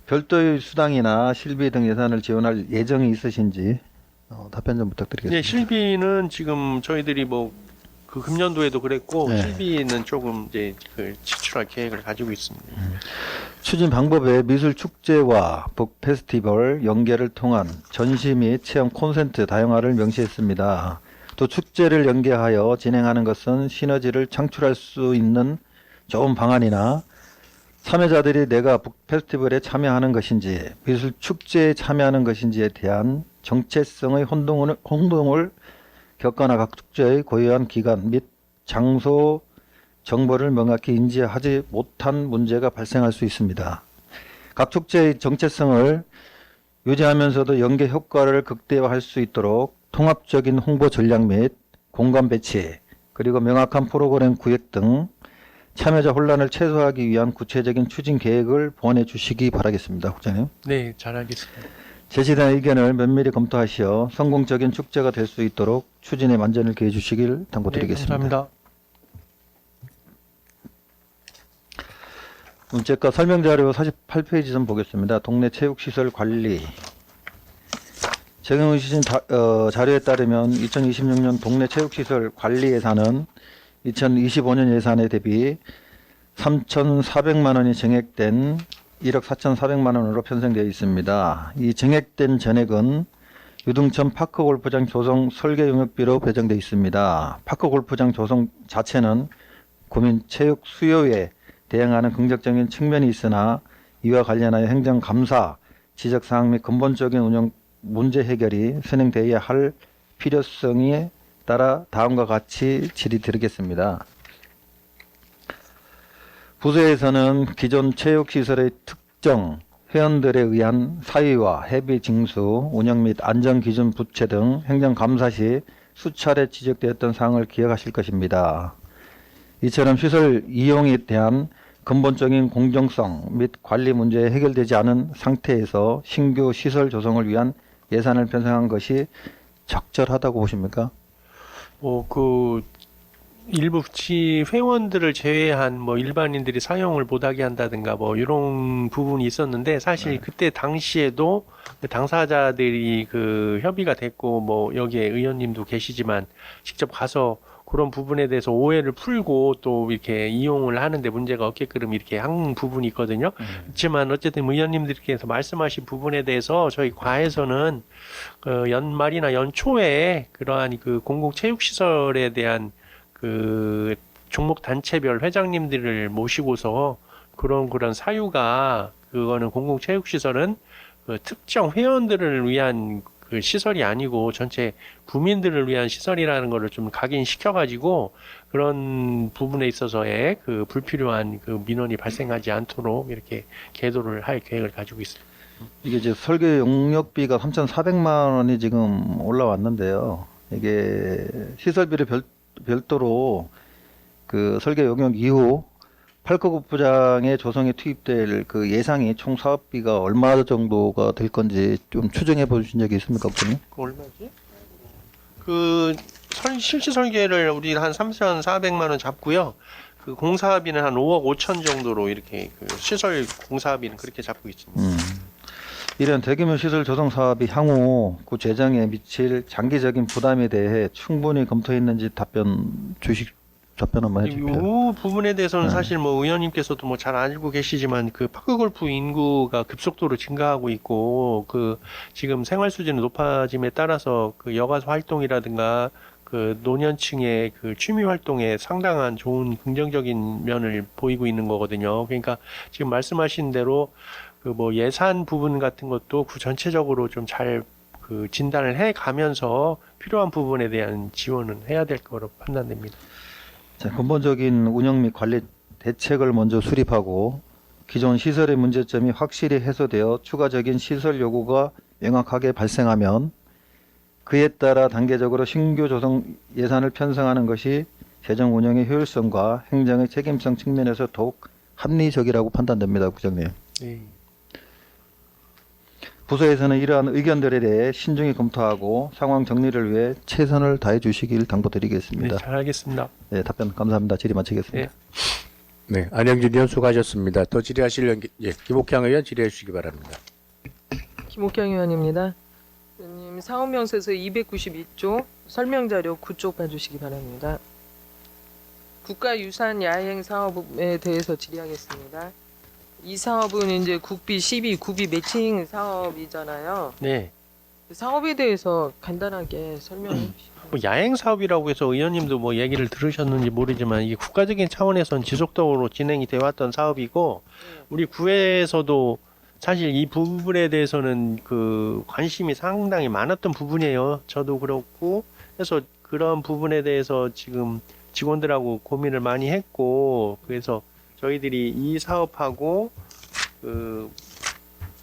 별도의 수당이나 실비 등 예산을 지원할 예정이 있으신지 답변 좀 부탁드리겠습니다. 네, 실비는 지금 저희들이 뭐 그 금년도에도 그랬고 네. 실비는 조금 이제 그 지출할 계획을 가지고 있습니다. 추진 방법에 미술축제와 북페스티벌 연계를 통한 전시 및 체험 콘센트 다양화를 명시했습니다. 또 축제를 연계하여 진행하는 것은 시너지를 창출할 수 있는 좋은 방안이나 참여자들이 내가 북페스티벌에 참여하는 것인지 미술축제에 참여하는 것인지에 대한 정체성의 혼동을 겪거나 각 축제의 고유한 기간 및 장소 정보를 명확히 인지하지 못한 문제가 발생할 수 있습니다. 각 축제의 정체성을 유지하면서도 연계 효과를 극대화할 수 있도록 통합적인 홍보 전략 및 공간 배치, 그리고 명확한 프로그램 구획 등 참여자 혼란을 최소화하기 위한 구체적인 추진 계획을 보완해 주시기 바라겠습니다. 국장님. 네, 잘 알겠습니다. 제시된 의견을 면밀히 검토하시어 성공적인 축제가 될 수 있도록 추진에 만전을 기해 주시길 당부드리겠습니다. 네, 감사합니다. 문제과 설명자료 48페이지 좀 보겠습니다. 동네 체육시설 관리. 제공해 주신 자료에 따르면 2026년 동네 체육시설 관리 예산은 2025년 예산에 대비 3,400만 원이 증액된 1억 4,400만 원으로 편성되어 있습니다. 이 증액된 전액은 유등천 파크골프장 조성 설계 용역비로 배정되어 있습니다. 파크골프장 조성 자체는 구민 체육 수요에 대응하는 긍정적인 측면이 있으나 이와 관련하여 행정감사, 지적사항 및 근본적인 운영 문제 해결이 진행되어야 할 필요성에 따라 다음과 같이 질의드리겠습니다. 부서에서는 기존 체육시설의 특정 회원들에 의한 사유와 해비 징수, 운영 및 안전 기준 부채 등 행정감사 시 수차례 지적되었던 사항을 기억하실 것입니다. 이처럼 시설 이용에 대한 근본적인 공정성 및 관리 문제 해결되지 않은 상태에서 신규 시설 조성을 위한 예산을 편성한 것이 적절하다고 보십니까? 일부 회원들을 제외한 뭐 일반인들이 사용을 못하게 한다든가 뭐 이런 부분이 있었는데 사실 그때 당시에도 그 당사자들이 그 협의가 됐고 뭐 여기에 의원님도 계시지만 직접 가서 그런 부분에 대해서 오해를 풀고 또 이렇게 이용을 하는데 문제가 없게끔 이렇게 한 부분이 있거든요. 그렇지만 어쨌든 의원님들께서 말씀하신 부분에 대해서 저희 과에서는 그 연말이나 연초에 그러한 그 공공체육시설에 대한 그 종목 단체별 회장님들을 모시고서 그런 사유가 그거는 공공체육시설은 그 특정 회원들을 위한 그 시설이 아니고 전체 구민들을 위한 시설이라는 거를 좀 각인시켜가지고 그런 부분에 있어서의 그 불필요한 그 민원이 발생하지 않도록 이렇게 계도를 할 계획을 가지고 있습니다. 이게 이제 설계 용역비가 3,400만 원이 지금 올라왔는데요. 이게 시설비를 별도로 그 설계 용역 이후 팔거골프장의 조성에 투입될 그 예상이 총 사업비가 얼마 정도가 될 건지 좀 추정해 보신 적이 있습니까, 국장님? 그 얼마지? 그 실시 설계를 우리 한 3,400만 원 잡고요. 그 공사비는 한 5억 5천 정도로 이렇게 그 시설 공사비는 그렇게 잡고 있습니다. 이런 대규모 시설 조성 사업이 향후 그 재정에 미칠 장기적인 부담에 대해 충분히 검토했는지 답변 한번 해주세요. 이 부분에 대해서는 네. 사실 뭐 의원님께서도 뭐 잘 알고 계시지만 그 파크골프 인구가 급속도로 증가하고 있고 그 지금 생활 수준이 높아짐에 따라서 그 여가 활동이라든가 그 노년층의 그 취미 활동에 상당한 좋은 긍정적인 면을 보이고 있는 거거든요. 그러니까 지금 말씀하신 대로 그 뭐 예산 부분 같은 것도 그 전체적으로 좀 잘 그 진단을 해 가면서 필요한 부분에 대한 지원은 해야 될 거로 판단됩니다. 자, 근본적인 운영 및 관리 대책을 먼저 수립하고 기존 시설의 문제점이 확실히 해소되어 추가적인 시설 요구가 명확하게 발생하면 그에 따라 단계적으로 신규 조성 예산을 편성하는 것이 재정 운영의 효율성과 행정의 책임성 측면에서 더욱 합리적이라고 판단됩니다, 국장님. 네. 부서에서는 이러한 의견들에 대해 신중히 검토하고 상황 정리를 위해 최선을 다해 주시길 당부드리겠습니다. 네, 잘 알겠습니다. 네, 답변 감사합니다. 질의 마치겠습니다. 네. 네, 안영진 의원 수고하셨습니다. 더 질의하실 김옥향 의원 질의해 주시기 바랍니다. 김옥경 의원입니다. 의원님 사업명세서 292조 설명자료 9쪽 봐주시기 바랍니다. 국가유산 야행 사업에 대해서 질의하겠습니다. 이 사업은 이제 국비 12 구비 매칭 사업이잖아요. 네. 사업에 대해서 간단하게 설명해 주시죠. 뭐 야행 사업이라고 해서 의원님도 뭐 얘기를 들으셨는지 모르지만 이게 국가적인 차원에서는 지속적으로 진행이 되어 왔던 사업이고 우리 구에서도 사실 이 부분에 대해서는 그 관심이 상당히 많았던 부분이에요. 저도 그렇고 해서 그런 부분에 대해서 지금 직원들하고 고민을 많이 했고 그래서 저희들이 이 사업하고 그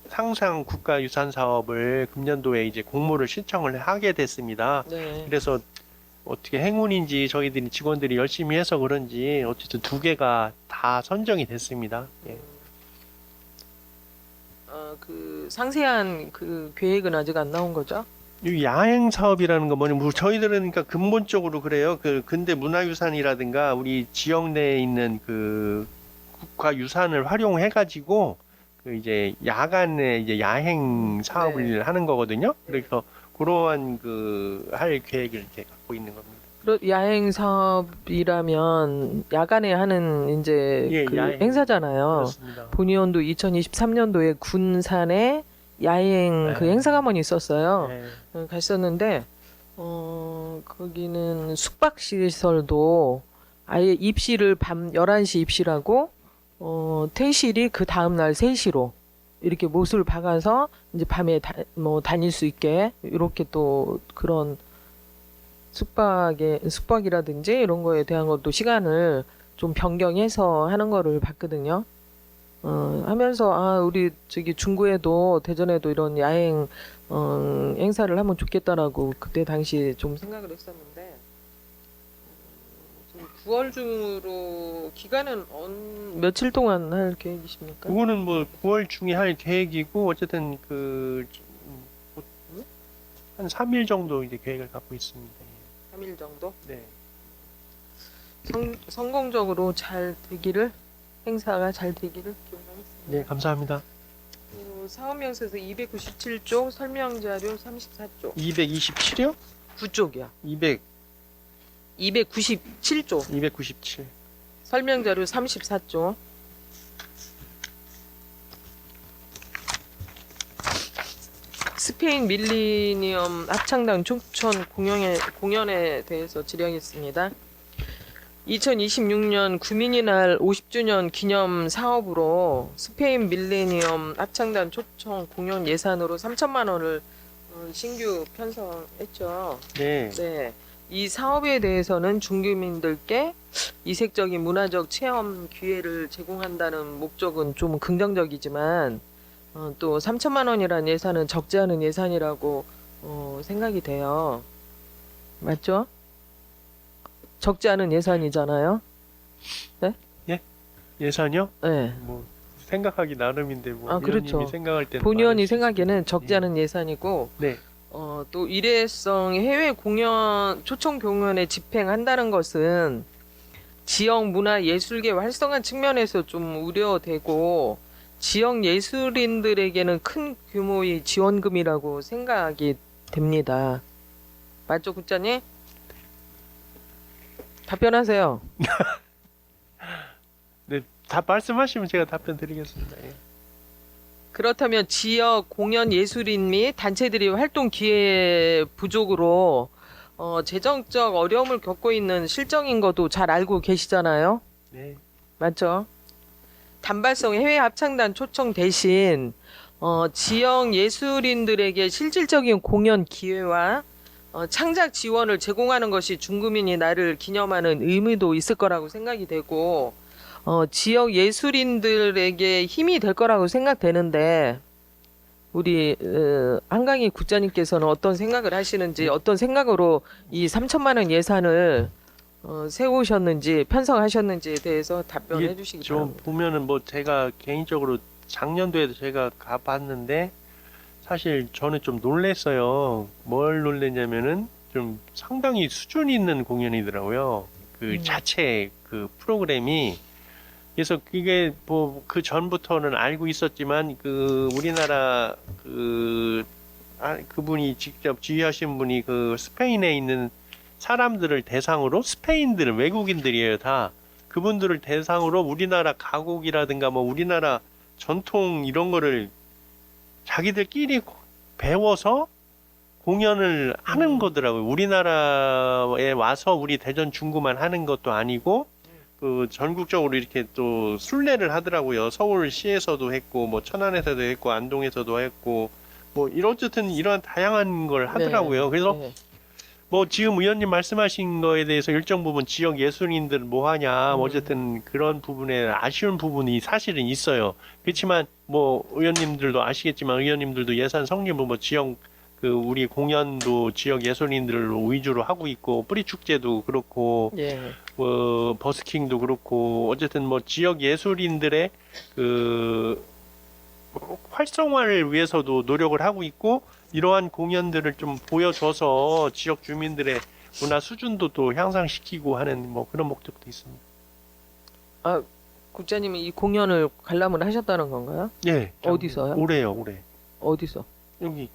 상상 국가유산 사업을 금년도에 이제 공모를 신청을 하게 됐습니다. 네. 그래서 어떻게 행운인지 저희들이 직원들이 열심히 해서 그런지 어쨌든 두 개가 다 선정이 됐습니다. 예. 그 상세한 그 계획은 아직 안 나온 거죠? 이 야행 사업이라는 거 뭐냐, 뭐 저희들은 그러니까 근본적으로 그래요. 그 근대 문화유산이라든가 우리 지역 내에 있는 그 국가유산을 활용해가지고 그 이제 야간에 이제 야행 사업을 하는 거거든요. 그래서 그러한 그 할 계획을 이렇게 갖고 있는 겁니다. 야행 사업이라면 야간에 하는 이제 예, 그 야행. 행사잖아요. 그렇습니다. 본의원도 2023년도에 군산에 야행 그 네. 행사가 한번 있었어요. 네. 갔었는데 거기는 숙박 시설도 아예 입실을 밤 11시 입실하고 퇴실이 그 다음 날 3시로 이렇게 못을 박아서 이제 밤에 다닐 수 있게 이렇게 또 그런 숙박이라든지 이런 거에 대한 것도 시간을 좀 변경해서 하는 거를 봤거든요. 하면서 우리 저기 중구에도 대전에도 이런 야행 행사를 하면 좋겠다라고 그때 당시 좀 생각을 했었는데 지금 9월 중으로 기간은 며칠 동안 할 계획이십니까? 그거는 뭐 9월 중에 할 계획이고 어쨌든 한 3일 정도 이제 계획을 갖고 있습니다. 3일 정도? 네. 성공적으로 잘 되기를 행사가 잘 되기를 기원하겠습니다. 네, 감사합니다. 사업명세서 297쪽 설명자료 34쪽 227이요? 9쪽이야. 297쪽 297. 설명자료 34쪽 스페인 밀리니엄 합창단 촉천 공연에 대해서 질의하겠습니다. 2026년 구민의 날 50주년 기념 사업으로 스페인 밀레니엄 합창단 초청 공연 예산으로 3천만 원을 신규 편성했죠. 네. 네. 이 사업에 대해서는 중국민들께 이색적인 문화적 체험 기회를 제공한다는 목적은 좀 긍정적이지만 또 3천만 원이라는 예산은 적지 않은 예산이라고 생각이 돼요. 맞죠? 적지 않은 예산이잖아요. 예산이요? 네. 뭐 생각하기 나름인데 뭐 그렇죠. 의원님이 생각할 때는 본의원이 많을 수 생각에는 있습니다. 적지 않은 예산이고 네. 또 일회성 해외 공연 초청 공연에 집행한다는 것은 지역 문화 예술계 활성화 측면에서 좀 우려되고 지역 예술인들에게는 큰 규모의 지원금이라고 생각이 됩니다. 맞죠, 국장님? 답변하세요. 네, 다 말씀하시면 제가 답변 드리겠습니다. 예. 그렇다면 지역 공연 예술인 및 단체들이 활동 기회 부족으로 재정적 어려움을 겪고 있는 실정인 것도 잘 알고 계시잖아요. 네. 맞죠? 단발성 해외 합창단 초청 대신 지역 예술인들에게 실질적인 공연 기회와 창작 지원을 제공하는 것이 중구민이 날을 기념하는 의미도 있을 거라고 생각이 되고 지역 예술인들에게 힘이 될 거라고 생각되는데 우리 한강희 국장님께서는 어떤 생각을 하시는지 어떤 생각으로 이 3천만 원 예산을 세우셨는지 편성하셨는지에 대해서 답변해 이게 주시기 좀 바랍니다. 보면은 뭐 제가 개인적으로 작년도에도 제가 가봤는데 사실 저는 좀 놀랬어요. 뭘 놀랬냐면은 좀 상당히 수준 있는 공연이더라고요. 그 자체 그 프로그램이 그래서 그게 뭐 그 전부터는 알고 있었지만 그 우리나라 그분이 직접 지휘하신 분이 그 스페인에 있는 사람들을 대상으로 스페인들은 외국인들이에요 다 그분들을 대상으로 우리나라 가곡이라든가 뭐 우리나라 전통 이런 거를 자기들끼리 배워서 공연을 하는 거더라고요. 우리나라에 와서 우리 대전 중구만 하는 것도 아니고 그 전국적으로 이렇게 또 순례를 하더라고요. 서울시에서도 했고 뭐 천안에서도 했고 안동에서도 했고 뭐 어쨌든 이런 다양한 걸 하더라고요. 그래서 네. 뭐 지금 의원님 말씀하신 거에 대해서 일정 부분 지역 예술인들 뭐 하냐 어쨌든 그런 부분에 아쉬운 부분이 사실은 있어요. 그렇지만 뭐 의원님들도 아시겠지만 의원님들도 예산 성립은 뭐 지역 그 우리 공연도 지역 예술인들로 위주로 하고 있고 뿌리 축제도 그렇고 예. 뭐 버스킹도 그렇고 어쨌든 뭐 지역 예술인들의 그 활성화를 위해서도 노력을 하고 있고 이러한 공연들을 좀 보여줘서 지역 주민들의 문화 수준도 또 향상시키고 하는 뭐 그런 목적도 있습니다. 국장님이 이 공연을 관람을 하셨다는 건가요? 예. 어디서요? 올해요, 올해. 어디서? 여기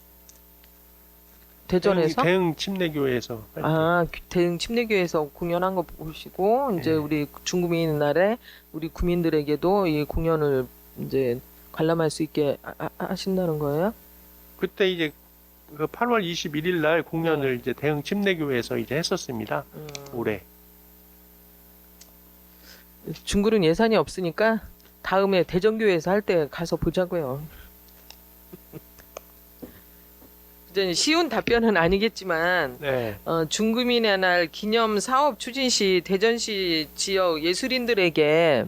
대전에서? 대흥 침례교회에서. 할 때. 아, 대흥 침례교회에서 공연한 거 보시고 이제 네. 우리 중구민 날에 우리 구민들에게도 이 공연을 이제 관람할 수 있게 하신다는 거예요? 그때 이제 그 8월 21일 날 공연을 이제 대흥 침례교회에서 이제 했었습니다. 올해. 중구는 예산이 없으니까 다음에 대전교회에서 할 때 가서 보자고요. 이제 쉬운 답변은 아니겠지만 네. 중구민의 날 기념 사업 추진 시 대전시 지역 예술인들에게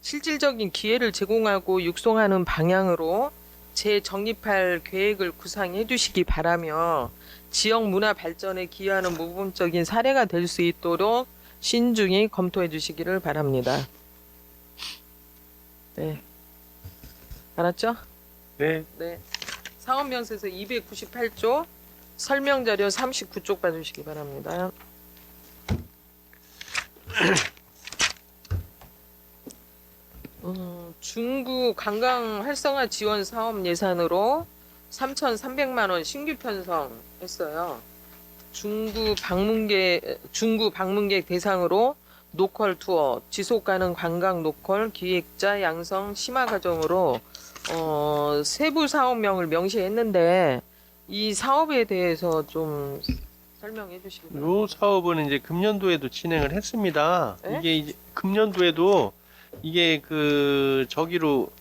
실질적인 기회를 제공하고 육성하는 방향으로 재정립할 계획을 구상해 주시기 바라며 지역 문화 발전에 기여하는 모범적인 사례가 될 수 있도록 신중히 검토해 주시기를 바랍니다. 네. 알았죠? 네. 네. 사업명세서 298조, 설명자료 39쪽 봐주시기 바랍니다. 중구 관광 활성화 지원 사업 예산으로 3,300만 원 신규 편성했어요. 중구 방문객 대상으로 노컬 투어, 지속 가능 관광 노컬 기획자 양성 심화 과정으로 세부 사업명을 명시했는데 이 사업에 대해서 좀 설명해 주시기 바랍니다. 요 사업은 이제 금년도에도 진행을 했습니다. 네? 이게 이제 금년도에도 이게 그 저기로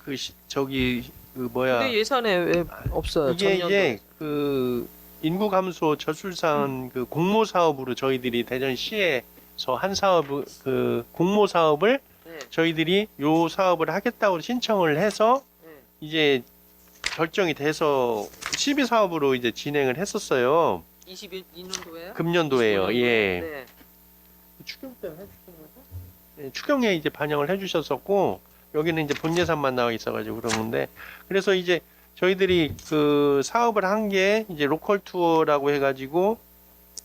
근데 예산에 왜 없어요? 이게 전년도. 이제 그 인구 감소 저출산 그 공모 사업으로 저희들이 대전시에서 한 사업 그 공모 사업을 네, 저희들이 요 사업을 하겠다고 신청을 해서 네. 이제 결정이 돼서 시비 사업으로 이제 진행을 했었어요. 22년도에요? 금년도에요. 예. 네. 추경 때 해주신 거죠? 예, 추경에 이제 반영을 해주셨었고 여기는 이제 본 예산만 나와 있어가지고 그런 건데 그래서 이제 저희들이 그 사업을 한 게 이제 로컬 투어라고 해가지고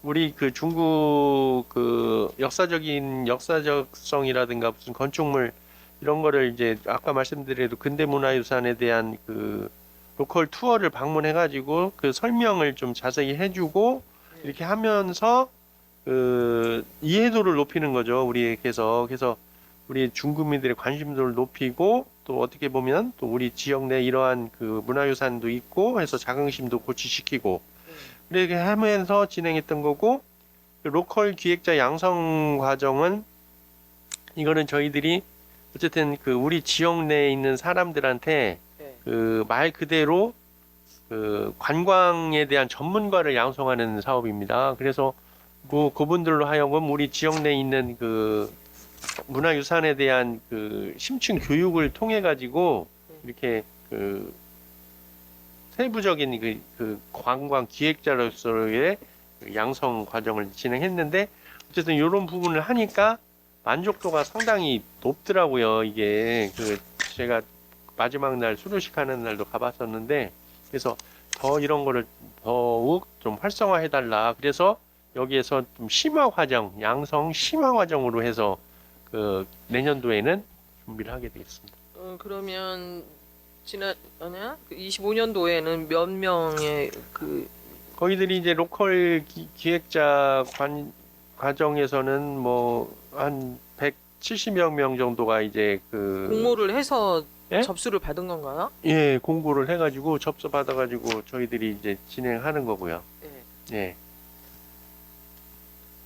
우리 그 중국 그 역사적성이라든가 무슨 건축물 이런 거를 이제 아까 말씀드려도 근대문화유산에 대한 그 로컬 투어를 방문해가지고 그 설명을 좀 자세히 해주고 이렇게 하면서 그 이해도를 높이는 거죠 우리에게서. 그래서 우리 중국민들의 관심도를 높이고 또 어떻게 보면 또 우리 지역 내 이러한 그 문화유산도 있고 해서 자긍심도 고취시키고 이렇게 하면서 진행했던 거고 그 로컬 기획자 양성 과정은 이거는 저희들이 어쨌든 그 우리 지역 내에 있는 사람들한테 네. 그 말 그대로 그 관광에 대한 전문가를 양성하는 사업입니다. 그래서 그분들로 하여금 우리 지역 내에 있는 그 문화유산에 대한 그 심층 교육을 통해 가지고 이렇게 그 세부적인 그 관광 기획자로서의 양성 과정을 진행했는데 어쨌든 이런 부분을 하니까 만족도가 상당히 높더라고요. 이게 그 제가 마지막 날 수료식 하는 날도 가봤었는데 그래서 더 이런 거를 더욱 좀 활성화해달라. 그래서 여기에서 좀 심화 과정, 양성 심화 과정으로 해서 그 내년도에는 준비를 하게 되겠습니다. 그러면 아니야? 25년도에는 몇 명의 그 거기들이 이제 로컬 기획자 과정에서는 뭐 한 170여 명 정도가 이제 그 공모를 해서 예? 접수를 받은 건가요? 예, 공고를 해가지고 접수 받아가지고 저희들이 이제 진행하는 거고요. 네. 예.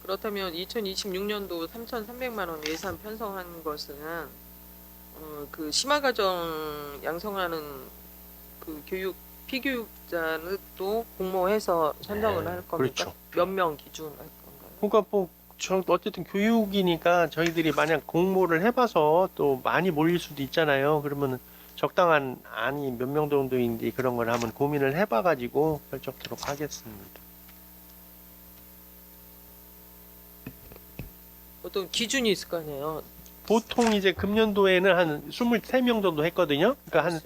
그렇다면 2026년도 3,300만 원 예산 편성한 것은 그 심화 과정 양성하는 그 피교육자는 또 공모해서 선정을 할 겁니까? 그렇죠. 몇 명 기준 할 건가요? 그러니까 뭐 어쨌든 교육이니까 저희들이 만약 공모를 해봐서 또 많이 몰릴 수도 있잖아요. 그러면 적당한 안이 몇 명 정도인지 그런 걸 한번 고민을 해봐가지고 결정토록 하겠습니다. 어떤 기준이 있을 거 아니에요? 보통 이제 금년도에는 한 23명 정도 했거든요. 그러니까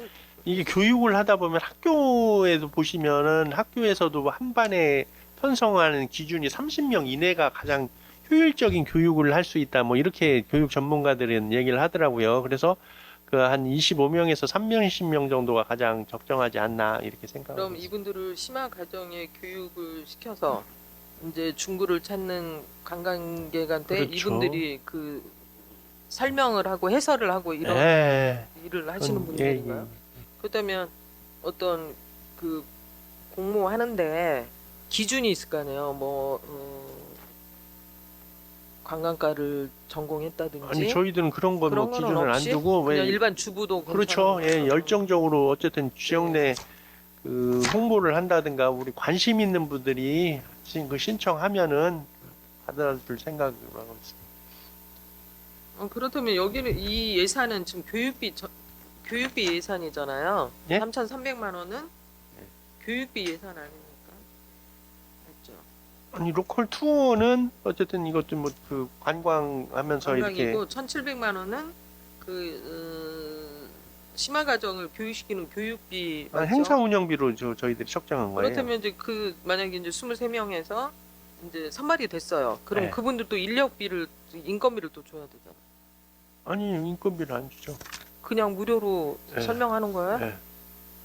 이게 교육을 하다 보면 학교에도 보시면은 학교에서도 한 반에 편성하는 기준이 30명 이내가 가장 효율적인 교육을 할 수 있다. 뭐 이렇게 교육 전문가들은 얘기를 하더라고요. 그래서 그 한 25명에서 30명 정도가 가장 적정하지 않나 이렇게 생각합니다. 그럼 이분들을 심화 과정에 교육을 시켜서 이제 중구를 찾는 관광객한테 그렇죠. 이분들이 그 설명을 하고 해설을 하고 이런 예. 일을 하시는 예, 분들인가요? 예. 그렇다면 어떤 그 공모하는데 기준이 있을 거 아니에요. 뭐 관광과를 전공했다든지 아니 저희들은 그런 건 뭐 그런 거는 기준을 안 없이 두고 그냥 왜 일반 주부도 그렇죠. 예, 괜찮은 열정적으로 어쨌든 지역 내 그 홍보를 한다든가 우리 관심 있는 분들이 지금 그 신청하면은 받아줄 생각으로 하고 있습니다. 그렇다면 여기는 이 예산은 지금 교육비 예산이잖아요. 예? 3,300만 원은 교육비 예산 아닙니까? 맞죠? 아니 로컬 투어는 어쨌든 이것도 뭐 그 관광하면서 이렇게 관광이고 1,700만 원은 심화 과정을 교육시키는 교육비 맞죠? 행사 운영비로 저희들이 책정한 거예요. 그렇다면 이제 그 만약에 이제 23명에서 이제 선발이 됐어요. 그럼 네. 그분들도 인력비를 인건비를 또 줘야 되잖아. 아니 인건비를 안 주죠. 그냥 무료로 네. 설명하는 거예요? 네.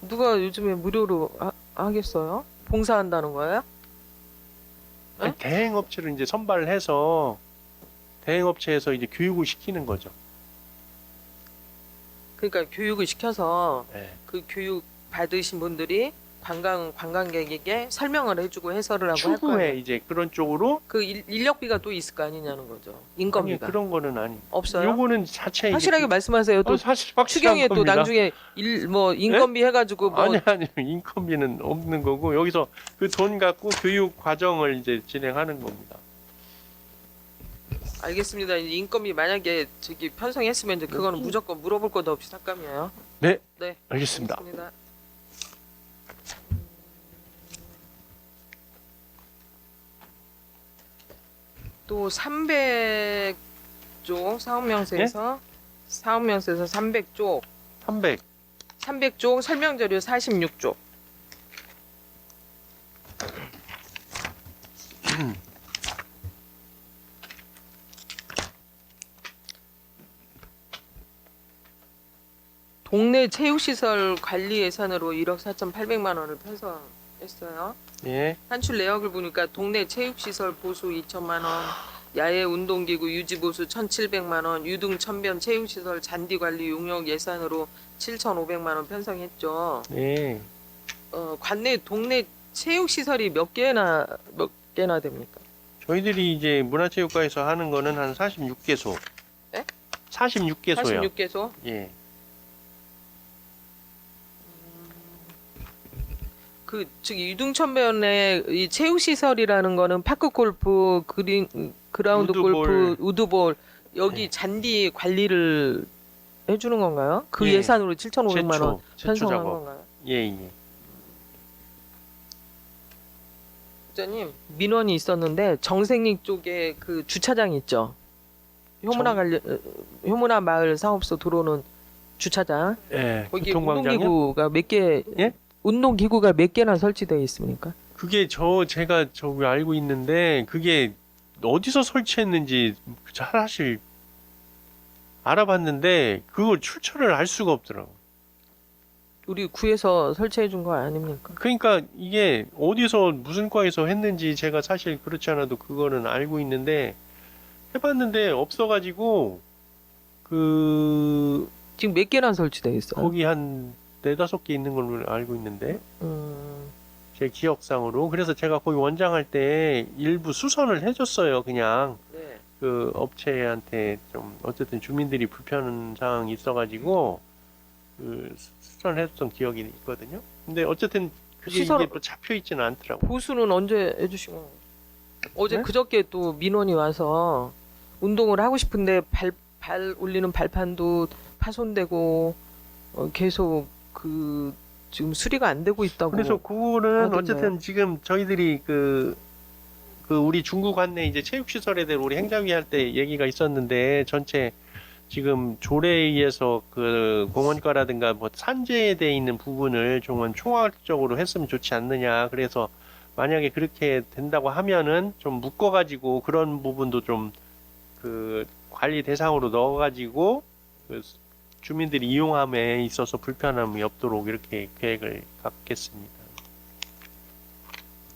누가 요즘에 무료로 하겠어요? 봉사한다는 거예요? 아니, 대행업체를 이제 선발을 해서 대행업체에서 이제 교육을 시키는 거죠. 그러니까 교육을 시켜서 네. 그 교육 받으신 분들이 관광객에게 설명을 해주고 해설을 하고 할 추후에 거예요. 이제 그런 쪽으로 그 인력비가 또 있을 거 아니냐는 거죠. 아니 인건비가 그런 거는 아니. 없어요? 요거는 자체 확실하게 이제 말씀하세요. 또 사실 확실한 추경에 또 겁니다. 나중에 인건비 해가지고 뭐 아니 인건비는 없는 거고 여기서 그 돈 갖고 교육 과정을 이제 진행하는 겁니다. 알겠습니다. 이제 인건비 만약에 저기 편성했으면 이제 그거는 무조건 물어볼 것도 없이 삭감이에요. 네, 네, 알겠습니다. 알겠습니다. 또 300쪽 사업명세에서 300쪽 300. 300쪽 설명자료 46쪽. 동네 체육시설 관리 예산으로 1억 4,800만 원을 편성했어요. 예. 산출 내역을 보니까 동네 체육시설 보수 2천만 원, 야외 운동기구 유지 보수 1,700만 원, 유등 천변 체육시설 잔디 관리 용역 예산으로 7,500만 원 편성했죠. 예. 관내 동네 체육시설이 몇 개나 됩니까? 저희들이 이제 문화체육과에서 하는 거는 한 46개소. 네? 46개소요. 46개소. 예. 그 저기 유등천변에 이 체육시설이라는 거는 파크 골프, 그라운드 우드볼. 골프, 우드볼 여기 네. 잔디 관리를 해주는 건가요? 그 예. 예산으로 7,500만 원 제초 편성한 작업. 건가요? 예, 예. 국장님 민원이 있었는데 정생리 쪽에 그 주차장 있죠. 효문화 마을 사업소 들어오는 주차장 예. 거기 교통광장이요? 운동기구가 몇 개? 예? 운동기구가 몇 개나 설치되어 있습니까? 그게 제가 저기 알고 있는데 그게 어디서 설치했는지 사실 알아봤는데 그걸 출처를 알 수가 없더라고. 우리 구에서 설치해 준 거 아닙니까? 그러니까 이게 어디서 무슨 과에서 했는지 제가 사실 그렇지 않아도 그거는 알고 있는데 해봤는데 없어가지고 그 지금 몇 개나 설치되어 있어요? 거기 한 4-5개 있는 걸로 알고 있는데 제 기억상으로 그래서 제가 거기 원장할 때 일부 수선을 해줬어요. 그냥 네. 그 업체한테 좀 어쨌든 주민들이 불편한 상황이 있어가지고 그 수선했던 기억이 있거든요. 근데 어쨌든 그게 수선- 이게 또 잡혀 있지는 않더라고. 보수는 언제 해주신 건가요? 어제 네? 그저께 또 민원이 와서 운동을 하고 싶은데 발 올리는 발판도 파손되고 계속 그 지금 수리가 안 되고 있다고. 그래서 그거는 하던데요. 어쨌든 지금 저희들이 그 우리 중구 관내 이제 체육시설에 대해 우리 행자위 할 때 얘기가 있었는데 전체 지금 조례에 의해서 그 공원과라든가 뭐 산재에 돼 있는 부분을 좀 총괄적으로 했으면 좋지 않느냐. 그래서 만약에 그렇게 된다고 하면은 좀 묶어가지고 그런 부분도 좀 그 관리 대상으로 넣어가지고 그 주민들이 이용함에 있어서 불편함이 없도록 이렇게 계획을 갖겠습니다.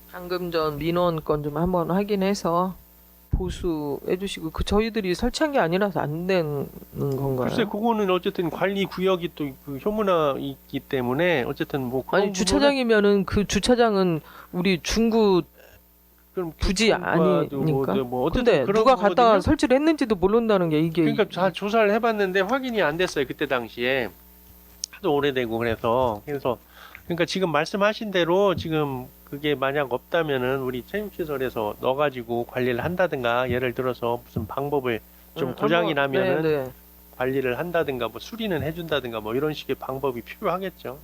방금 전 민원 건 좀 한번 확인해서 보수해 주시고 그 저희들이 설치한 게 아니라서 안 되는 건가요? 글쎄 그거는 어쨌든 관리 구역이 또 그 효문화 있기 때문에 어쨌든 뭐 그런 아니 주차장이면은 그 주차장은 우리 중구 그럼 부지 교통과도 아니니까. 뭐 어쨌든 근데 그런 누가 갖다가 거거든요. 설치를 했는지도 모른다는 게 이게 그러니까 다 조사를 해봤는데 확인이 안 됐어요. 그때 당시에 하도 오래되고 그래서 그러니까 지금 말씀하신 대로 지금 그게 만약 없다면은 우리 체육시설에서 넣어가지고 관리를 한다든가 예를 들어서 무슨 방법을 좀 고장이 한번, 나면은 네, 네. 관리를 한다든가 뭐 수리는 해준다든가 뭐 이런 식의 방법이 필요하겠죠.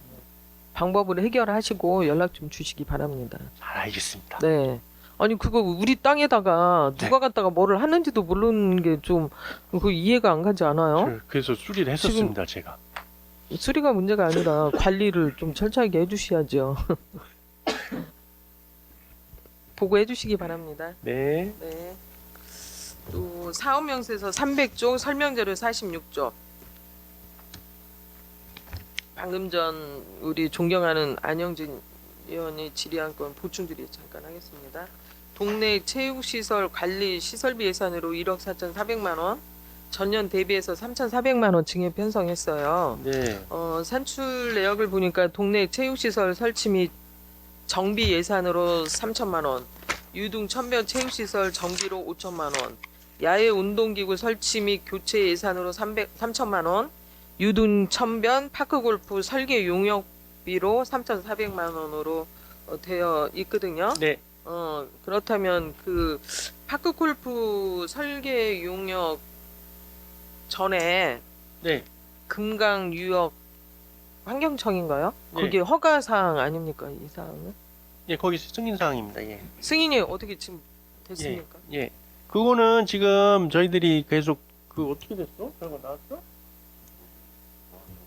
방법을 해결하시고 연락 좀 주시기 바랍니다. 잘 알겠습니다. 네. 아니 그거 우리 땅에다가 누가 갖다가 뭐를 하는지도 모르는 게 좀 그 이해가 안 가지 않아요? 그래서 수리를 했었습니다, 제가. 수리가 문제가 아니라 관리를 좀 철저하게 해주셔야죠. 보고해 주시기 바랍니다. 네. 네. 또 사업명세서 300조, 설명자료 46조. 방금 전 우리 존경하는 안영진 의원이 질의한 건 보충 질의 잠깐 하겠습니다. 동네 체육시설 관리 시설비 예산으로 1억 4,400만 원, 전년 대비해서 3,400만 원 증액 편성했어요. 네. 산출 내역을 보니까 동네 체육시설 설치 및 정비 예산으로 3천만 원, 유등 천변 체육시설 정비로 5천만 원, 야외 운동기구 설치 및 교체 예산으로 3천만 원, 유등 천변 파크골프 설계 용역비로 3,400만 원으로 되어 있거든요. 네. 그렇다면 그 파크골프 설계 용역 전에 네. 금강유역 환경청인가요? 네. 그게 허가 사항 아닙니까? 이 사항은? 예, 거기 승인 사항입니다. 예. 승인이 어떻게 지금 됐습니까? 예. 그거는 지금 저희들이 계속 그 어떻게 됐어? 결과 나왔어?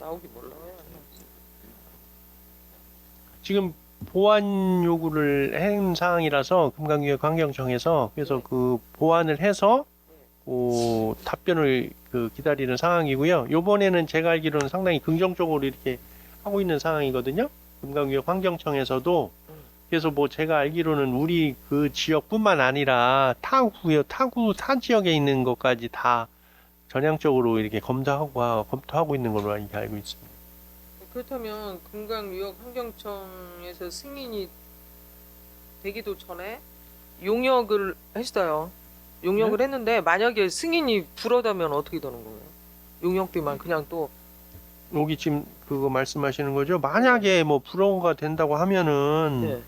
나오기 몰라요. 지금 보완 요구를 한 사항이라서 금강유역 환경청에서 그래서 그 보완을 해서 답변을 그 기다리는 상황이고요. 요번에는 제가 알기로는 상당히 긍정적으로 이렇게 하고 있는 상황이거든요. 금강유역 환경청에서도 그래서 뭐 제가 알기로는 우리 그 지역뿐만 아니라 타 지역에 있는 것까지 다 전향적으로 이렇게 검토하고 있는 걸로 이렇게 알고 있습니다. 그렇다면 금강유역 환경청에서 승인이 되기도 전에 용역을 했어요. 용역을 했는데 만약에 승인이 불어다면 어떻게 되는 거예요? 용역비만 그냥 또 여기 지금 그거 말씀하시는 거죠? 만약에 뭐 불허가 된다고 하면은 네.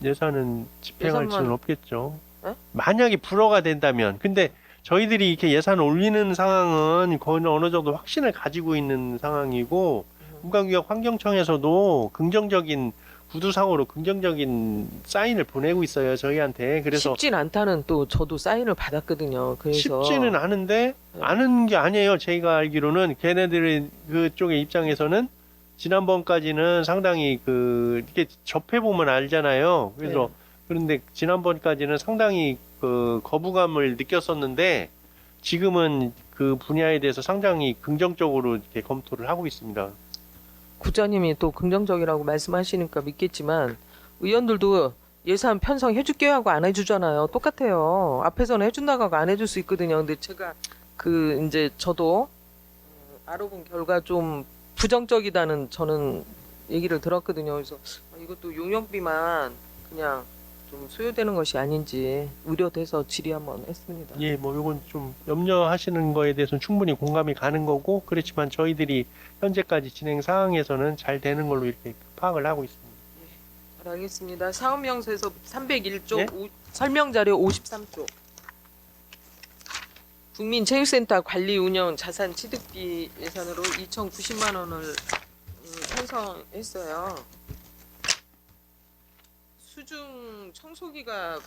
예산은 집행할 예산만- 수는 없겠죠. 네? 만약에 불허가 된다면 근데 저희들이 이렇게 예산을 올리는 상황은 거의 어느 정도 확신을 가지고 있는 상황이고 금강유역 환경청에서도 긍정적인 구두상으로 긍정적인 사인을 보내고 있어요 저희한테. 그래서 쉽진 않다는 또 저도 사인을 받았거든요. 그래서 쉽지는 않은데 네. 아는 게 아니에요. 저희가 알기로는 걔네들의 그쪽의 입장에서는 지난번까지는 상당히 이렇게 접해 보면 알잖아요. 그래서 네. 그런데 지난번까지는 상당히 그 거부감을 느꼈었는데 지금은 그 분야에 대해서 상당히 긍정적으로 이렇게 검토를 하고 있습니다. 구자님이 또 긍정적이라고 말씀하시니까 믿겠지만 의원들도 예산 편성 해줄게요 하고 안 해주잖아요. 똑같아요. 앞에서는 해준다고 하고 안 해줄 수 있거든요. 근데 제가 이제 저도 알아본 결과 좀 부정적이다는 저는 얘기를 들었거든요. 그래서 이것도 용역비만 그냥 좀 소요되는 것이 아닌지 우려돼서 질의 한번 했습니다. 예, 뭐 요건 좀 염려하시는 거에 대해서는 충분히 공감이 가는 거고 그렇지만 저희들이 현재까지 진행 상황에서는 잘 되는 걸로 이렇게 파악을 하고 있습니다. 잘 알겠습니다. 사업명세서 301조 네? 설명자료 53조 국민체육센터 관리 운영 자산 취득비 예산으로 2,090만 원을 편성했어요. 수중 청소기가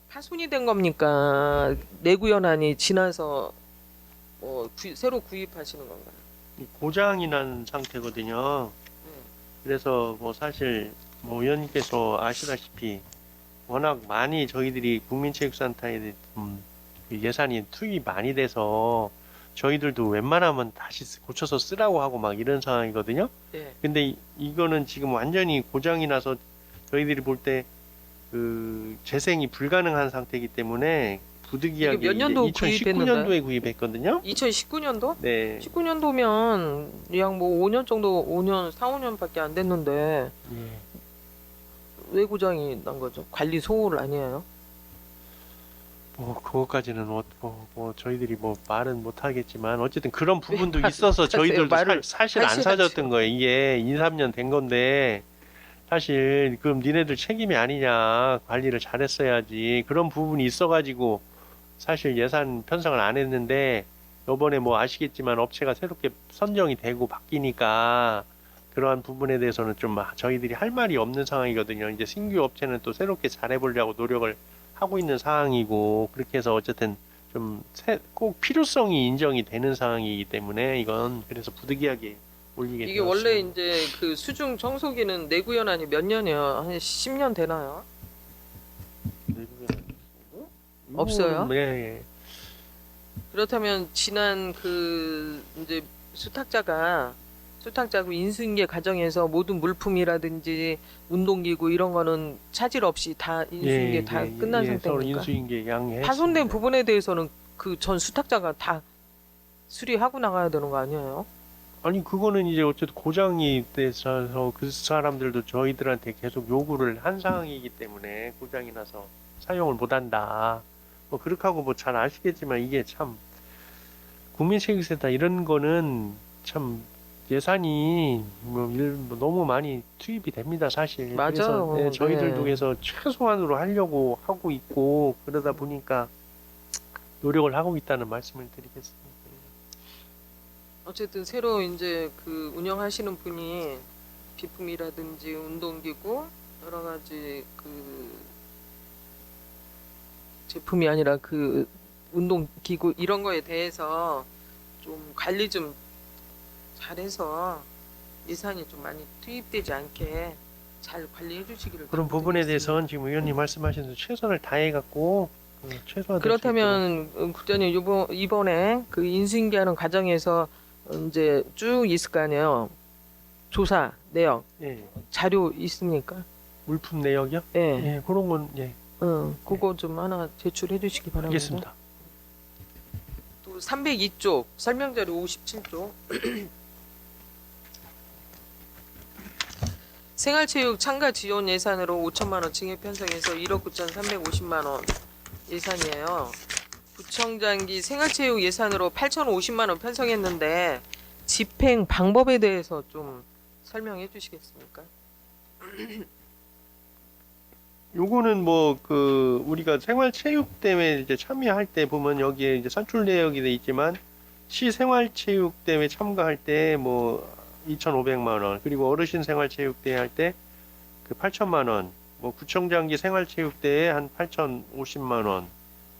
파손이 된 겁니까? 내구연한이 지나서 새로 구입하시는 건가요? 고장이 난 상태거든요. 그래서 뭐 사실 뭐 의원님께서 아시다시피 워낙 많이 저희들이 국민체육센터에 예산이 투입이 많이 돼서 저희들도 웬만하면 다시 고쳐서 쓰라고 하고 막 이런 상황이거든요. 네. 근데 이거는 지금 완전히 고장이 나서 저희들이 볼 때 그 재생이 불가능한 상태이기 때문에 부득이하게 이게 몇 년도 2019년도에 구입했거든요. 2019년도? 네. 19년도면 약 뭐 5년 정도, 5년, 4, 5년밖에 안 됐는데 예. 왜 고장이 난 거죠? 관리 소홀 아니에요? 뭐 그것까지는 뭐 저희들이 뭐 말은 못 하겠지만 어쨌든 그런 부분도 말- 있어서 하세요. 저희들도 말을 사실 안 하시라고요. 사줬던 거예요. 이게 2, 3년 된 건데 사실 그럼 니네들 책임이 아니냐, 관리를 잘했어야지, 그런 부분이 있어가지고 사실 예산 편성을 안 했는데 요번에 뭐 아시겠지만 업체가 새롭게 선정이 되고 바뀌니까 그러한 부분에 대해서는 좀 저희들이 할 말이 없는 상황이거든요. 이제 신규 업체는 또 새롭게 잘해보려고 노력을 하고 있는 상황이고, 그렇게 해서 어쨌든 좀 꼭 필요성이 인정이 되는 상황이기 때문에 이건 그래서 부득이하게 올리게 이게 되었습니다. 원래 이제 그 수중 청소기는 내구연한이 몇 년이에요? 한 10년 되나요? 없어요? 네. 그렇다면 지난 그 이제 수탁자고 인수인계 과정에서 모든 물품이라든지 운동기구 이런 거는 차질 없이 다 인수인계 다 끝난 서로 상태입니까? 인수인계 양해. 파손된 부분에 대해서는 그 전 수탁자가 다 수리하고 나가야 되는 거 아니에요? 아니 그거는 이제 어쨌든 고장이 돼서 그 사람들도 저희들한테 계속 요구를 한 상황이기 때문에 고장이 나서 사용을 못한다. 뭐 그렇게 하고 뭐 잘 아시겠지만 이게 참 국민체육센터 이런 거는 참 예산이 뭐 너무 많이 투입이 됩니다 사실. 맞아요. 그래서 네, 저희들도 네. 그래서 최소한으로 하려고 하고 있고 그러다 보니까 노력을 하고 있다는 말씀을 드리겠습니다. 어쨌든 새로 이제 그 운영하시는 분이 비품이라든지 운동기구 여러 가지 그 제품이 아니라 그 운동기구 이런 거에 대해서 좀 관리 좀 잘해서 예산이 좀 많이 투입되지 않게 잘 관리해 주시기를 그런 부분에 부탁드리겠습니다. 대해서는 지금 의원님 말씀하신 대로 최선을 다해갖고 최소한 그렇다면 국장님 이번에 그 인수인계하는 과정에서 이제 쭉 있을 거 아니에요. 조사 내역 예, 자료 있습니까? 물품 내역이요? 예. 예, 그런 건 예, 그거 좀 하나 제출해 주시기 바랍니다. 알겠습니다. 또 302쪽 설명 자료 57쪽 생활체육 참가 지원 예산으로 5천만 원 증액 편성해서 1억 9,350만 원 예산이에요. 구청장기 생활체육 예산으로 8,050만 원 편성했는데 집행 방법에 대해서 좀 설명해 주시겠습니까? 요거는 뭐 그 우리가 생활체육대회 이제 참여할 때 보면 여기에 이제 산출 내역이 돼 있지만 시 생활체육대회 참가할 때 뭐 2,500만 원, 그리고 어르신 생활체육대회 할 때 그 8천만 원, 뭐 구청장기 생활체육대회 한 8,050만 원.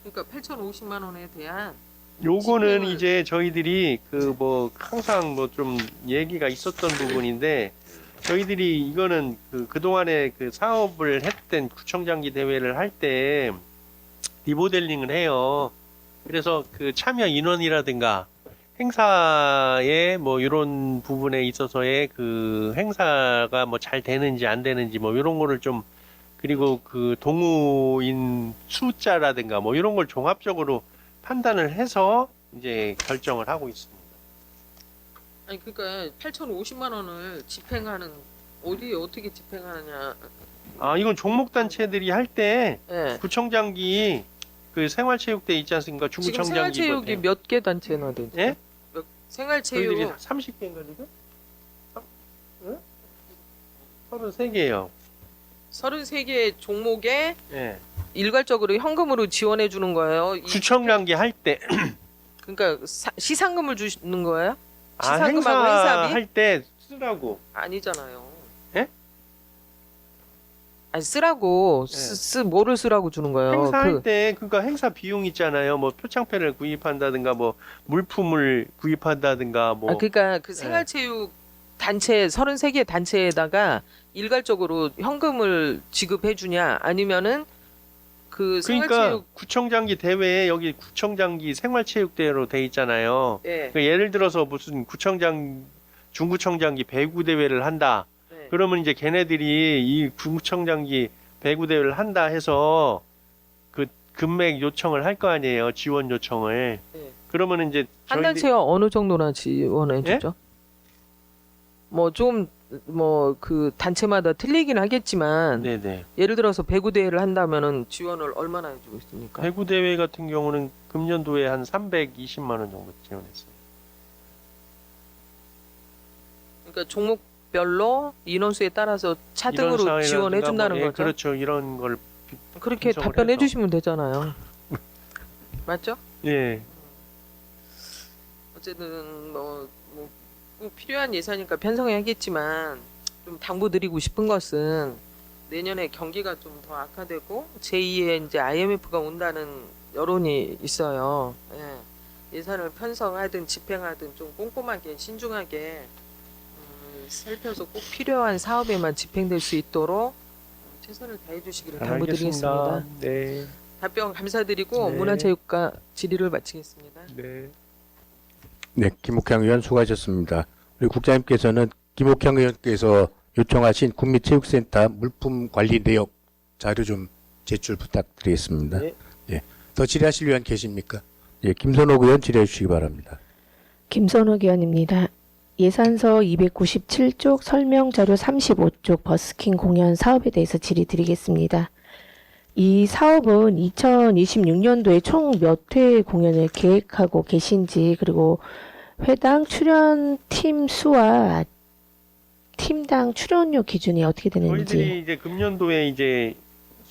그러니까 8,050만 원에 대한 요거는 집행을- 이제 저희들이 그 뭐 항상 뭐 좀 얘기가 있었던 부분인데 저희들이 이거는 그동안에 그 사업을 했던 구청장기 대회를 할 때 리모델링을 해요. 그래서 그 참여 인원이라든가 행사에 뭐 이런 부분에 있어서의 그 행사가 뭐 잘 되는지 안 되는지 뭐 이런 거를 좀, 그리고 그 동호인 숫자라든가 뭐 이런 걸 종합적으로 판단을 해서 이제 결정을 하고 있습니다. 아니 그러니까 8,050만 원을 집행하는 어디에 어떻게 집행하느냐. 아, 이건 종목단체들이 할 때 예. 구청장기 그 생활체육대 있지 않습니까? 지금 중구청장기. 생활체육이 몇 개 단체나 되죠? 예? 생활체육 저희들이 30개인가 지금? 33개예요. 33개 종목에 예. 일괄적으로 현금으로 지원해 주는 거예요. 구청장기 할 때, 그러니까 시상금을 주는 거예요? 아, 시상금하고 행사비? 할 때 쓰라고. 아니잖아요. 예? 아니 쓰라고 예. 뭐를 쓰라고 주는 거예요? 행사할 때, 그러니까 행사 비용 있잖아요. 뭐 표창패를 구입한다든가, 뭐 물품을 구입한다든가, 뭐. 그러니까 그 생활체육 단체 33개 단체에다가 일괄적으로 현금을 지급해 주냐 아니면은 그 그러니까 생활체육 구청장기 대회에 여기 구청장기 생활체육대회로 돼 있잖아요. 예. 그러니까 예를 들어서 무슨 중구청장기 배구 대회를 한다. 네. 그러면 이제 걔네들이 이 구청장기 배구 대회를 한다 해서 그 금액 요청을 할 거 아니에요. 지원 요청을. 네. 그러면 이제 한 저희들- 단체가 어느 정도나 지원해 주죠? 뭐 좀 뭐 그 단체마다 틀리긴 하겠지만 네네. 예를 들어서 배구 대회를 한다면은 지원을 얼마나 해주고 있습니까? 배구 대회 같은 경우는 금년도에 한 320만 원 정도 지원했어요. 그러니까 종목별로 인원수에 따라서 차등으로 이런 지원해 준다는 뭐, 예, 거죠. 그렇죠. 이런 걸 그렇게 분석을 답변해 해서. 주시면 되잖아요. 맞죠? 예. 어쨌든 꼭 필요한 예산이니까 편성해야겠지만 좀 당부드리고 싶은 것은 내년에 경기가 좀 더 악화되고 제2의 이제 IMF가 온다는 여론이 있어요. 예. 예산을 편성하든 집행하든 좀 꼼꼼하게 신중하게 살펴서 꼭 필요한 사업에만 집행될 수 있도록 최선을 다해 주시기를 당부드리겠습니다. 알겠습니다. 네. 답변 감사드리고 네. 문화체육과 질의를 마치겠습니다. 네. 네, 김옥향 의원 수고하셨습니다. 우리 국장님께서는 김옥향 의원께서 요청하신 국민체육센터 물품 관리 내역 자료 좀 제출 부탁드리겠습니다. 네. 예. 더 질의하실 의원 계십니까? 예, 김선옥 의원 질의해 주시기 바랍니다. 김선욱 의원입니다. 예산서 297쪽 설명자료 35쪽 버스킹 공연 사업에 대해서 질의 드리겠습니다. 이 사업은 2026년도에 총 몇 회 공연을 계획하고 계신지, 그리고 회당 출연 팀 수와 팀당 출연료 기준이 어떻게 되는지. 저희들이 이제 금년도에 이제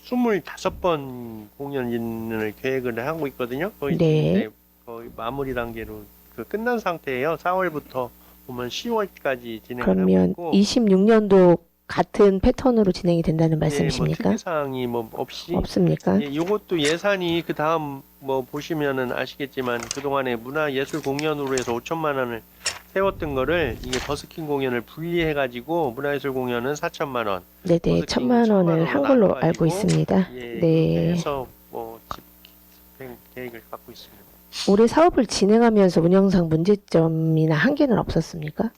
25번 공연을 계획을 하고 있거든요. 거의 네. 이제 거의 마무리 단계로 끝난 상태예요. 4월부터 보면 10월까지 진행을 하고 그러면 있고 26년도 같은 패턴으로 진행이 된다는 말씀이십니까? 뭐 특이사항이 뭐 없이 없습니까? 예, 이것도 예산이 그 다음 뭐 보시면은 아시겠지만 그동안에 문화예술 공연으로 해서 5천만 원을 세웠던 거를 이게 버스킹 공연을 분리해 가지고 문화예술 공연은 4천만 원. 네네, 버스킹 1,000만 원을 한 걸로 나눠가지고, 알고 있습니다. 예, 네. 그렇게 해서 뭐 집행 계획을 갖고 있습니다. 올해 사업을 진행하면서 운영상 문제점이나 한계는 없었습니까?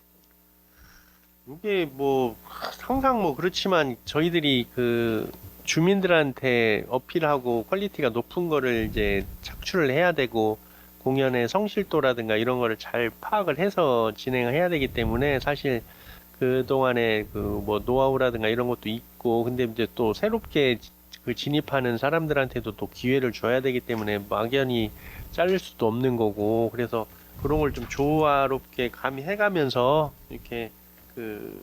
이게 뭐 항상 뭐 그렇지만 저희들이 그 주민들한테 어필하고 퀄리티가 높은 거를 이제 착출을 해야 되고 공연의 성실도라든가 이런 거를 잘 파악을 해서 진행을 해야 되기 때문에 사실 그 동안에 그 뭐 노하우라든가 이런 것도 있고 근데 이제 또 새롭게 그 진입하는 사람들한테도 또 기회를 줘야 되기 때문에 막연히 자를 수도 없는 거고 그래서 그런 걸 좀 조화롭게 가미해가면서 이렇게 그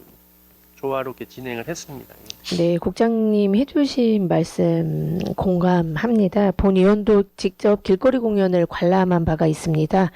조화롭게 진행을 했습니다. 네, 국장님 해주신 말씀 공감합니다. 본 의원도 직접 길거리 공연을 관람한 바가 있습니다.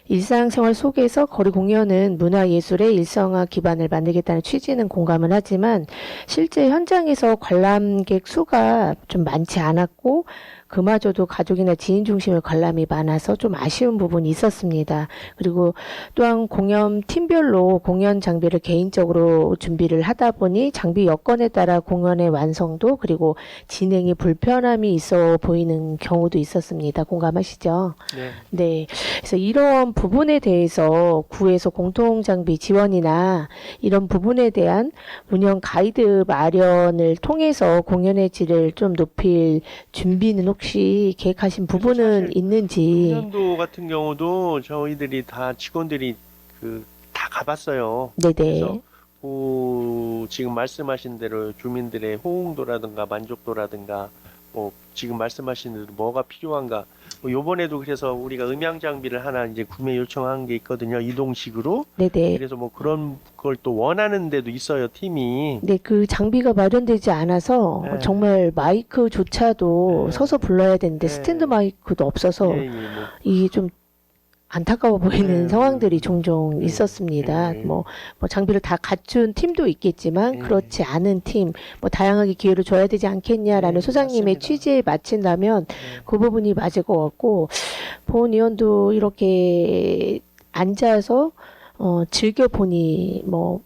일상생활 속에서 거리 공연은 문화예술의 일상화 기반을 만들겠다는 취지는 공감을 하지만 실제 현장에서 관람객 수가 좀 많지 않았고 그마저도 가족이나 지인 중심의 관람이 많아서 좀 아쉬운 부분이 있었습니다. 그리고 또한 공연 팀별로 공연 장비를 개인적으로 준비를 하다 보니 장비 여건에 따라 공연의 완성도 그리고 진행이 불편함이 있어 보이는 경우도 있었습니다. 공감하시죠? 네. 네. 그래서 이런 부분에 대해서 구에서 공통장비 지원이나 이런 부분에 대한 운영 가이드 마련을 통해서 공연의 질을 좀 높일 준비는 혹시 계획하신 부분은 사실 있는지. 금년도 같은 경우도 저희들이 다 직원들이 그 다 가봤어요. 네네. 그래서 그 지금 말씀하신 대로 주민들의 호응도라든가 만족도라든가 뭐 지금 말씀하신 대로 뭐가 필요한가 뭐 요번에도 그래서 우리가 음향 장비를 하나 이제 구매 요청한 게 있거든요. 이동식으로. 네네. 그래서 뭐 그런 걸 또 원하는 데도 있어요. 팀이. 네, 그 장비가 마련되지 않아서 네. 정말 마이크조차도 네. 서서 불러야 되는데 네. 스탠드 마이크도 없어서 예, 예, 뭐 이게 좀 안타까워 보이는 네. 상황들이 종종 네. 있었습니다. 네. 뭐 장비를 다 갖춘 팀도 있겠지만 네. 그렇지 않은 팀, 뭐 다양하게 기회를 줘야 되지 않겠냐라는 네, 소장님의 맞습니다. 취지에 맞춘다면 네. 그 부분이 맞을 것 같고 본 의원도 이렇게 앉아서 즐겨보니 뭐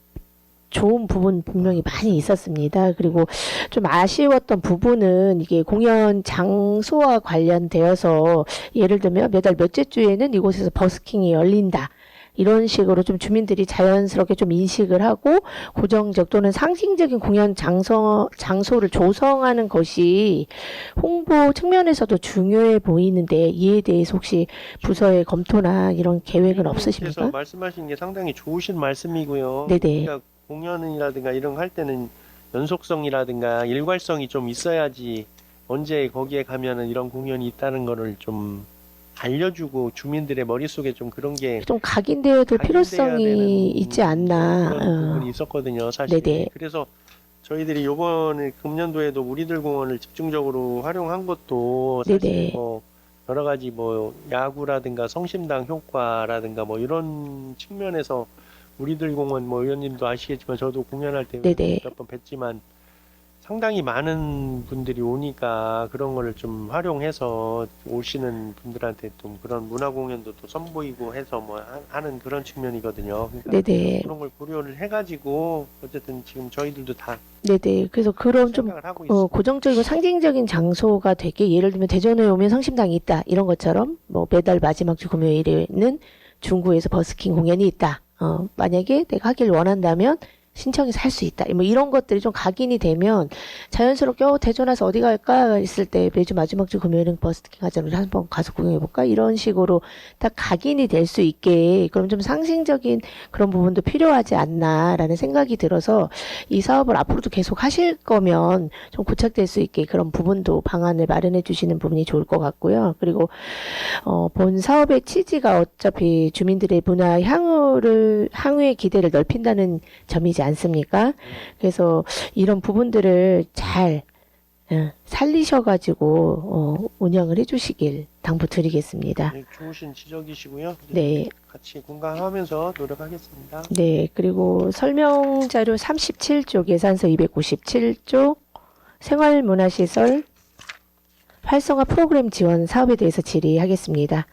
좋은 부분 분명히 많이 있었습니다. 그리고 좀 아쉬웠던 부분은 이게 공연 장소와 관련되어서 예를 들면 매달 몇째 주에는 이곳에서 버스킹이 열린다. 이런 식으로 좀 주민들이 자연스럽게 좀 인식을 하고 고정적 또는 상징적인 공연 장소를 조성하는 것이 홍보 측면에서도 중요해 보이는데 이에 대해서 혹시 부서의 검토나 이런 계획은 그래서 없으십니까? 말씀하신 게 상당히 좋으신 말씀이고요. 네네. 그러니까 공연이라든가 이런 거 할 때는 연속성이라든가 일괄성이 좀 있어야지 언제 거기에 가면은 이런 공연이 있다는 거를 좀 알려주고 주민들의 머릿속에 좀 그런 게 좀 각인되어도 각인돼야 필요성이 되는 있지 않나. 그런 부분이 있었거든요, 사실. 네네. 그래서 저희들이 요번에 금년도에도 우리들 공원을 집중적으로 활용한 것도 사실 네네. 뭐 여러 가지 뭐 야구라든가 성심당 효과라든가 뭐 이런 측면에서 우리들 공원 뭐 의원님도 아시겠지만 저도 공연할 때 네네. 몇 번 뵀지만 상당히 많은 분들이 오니까 그런 거를 좀 활용해서 오시는 분들한테 좀 그런 문화 공연도 또 선보이고 해서 뭐 하는 그런 측면이거든요. 그러니까 네네. 그런 걸 고려를 해가지고 어쨌든 지금 저희들도 다 네네. 그래서 그런 좀 생각을 하고 있습니다. 고정적이고 상징적인 장소가 되게 예를 들면 대전에 오면 성심당이 있다. 이런 것처럼 뭐 매달 마지막 주 금요일에는 중구에서 버스킹 공연이 있다. 만약에 내가 하길 원한다면 신청해서 할 수 있다. 뭐 이런 것들이 좀 각인이 되면 자연스럽게 대전 와서 어디 갈까 했을 때 매주 마지막 주 금요일은 버스킹 하자. 우리 한번 가서 구경해볼까? 이런 식으로 딱 각인이 될 수 있게 그럼 좀 상징적인 그런 부분도 필요하지 않나라는 생각이 들어서 이 사업을 앞으로도 계속 하실 거면 좀 고착될 수 있게 그런 부분도 방안을 마련해 주시는 부분이 좋을 것 같고요. 그리고 본 사업의 취지가 어차피 주민들의 문화 향후의 기대를 넓힌다는 점이지 않습니까? 그래서 이런 부분들을 잘 살리셔가지고 운영을 해주시길 당부드리겠습니다. 네, 좋으신 지적이시고요. 네, 같이 공감하면서 노력하겠습니다. 네. 그리고 설명 자료 37쪽 예산서 297쪽 생활문화시설 활성화 프로그램 지원 사업에 대해서 질의하겠습니다.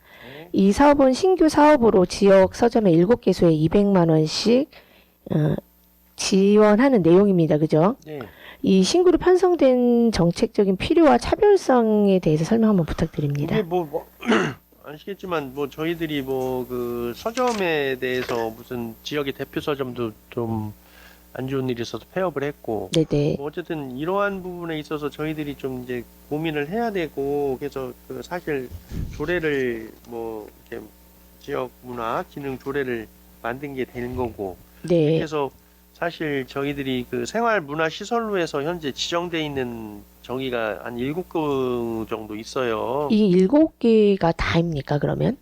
이 사업은 신규 사업으로 지역 서점에 7개소에 200만 원씩 지원하는 내용입니다. 그죠? 네. 이 신규로 편성된 정책적인 필요와 차별성에 대해서 설명 한번 부탁드립니다. 이게 뭐 아시겠지만 뭐 저희들이 뭐 그 서점에 대해서 무슨 지역의 대표 서점도 좀 안 좋은 일이 있어서 폐업을 했고 네네. 뭐 어쨌든 이러한 부분에 있어서 저희들이 좀 이제 고민을 해야 되고 그래서 그 사실 조례를 뭐 이렇게 지역 문화 기능 조례를 만든 게 되는 거고 네. 그래서 사실 저희들이 그 생활 문화 시설로 해서 현재 지정돼 있는 저기가 한 7곳 정도 있어요. 이 7개가 다입니까, 그러면?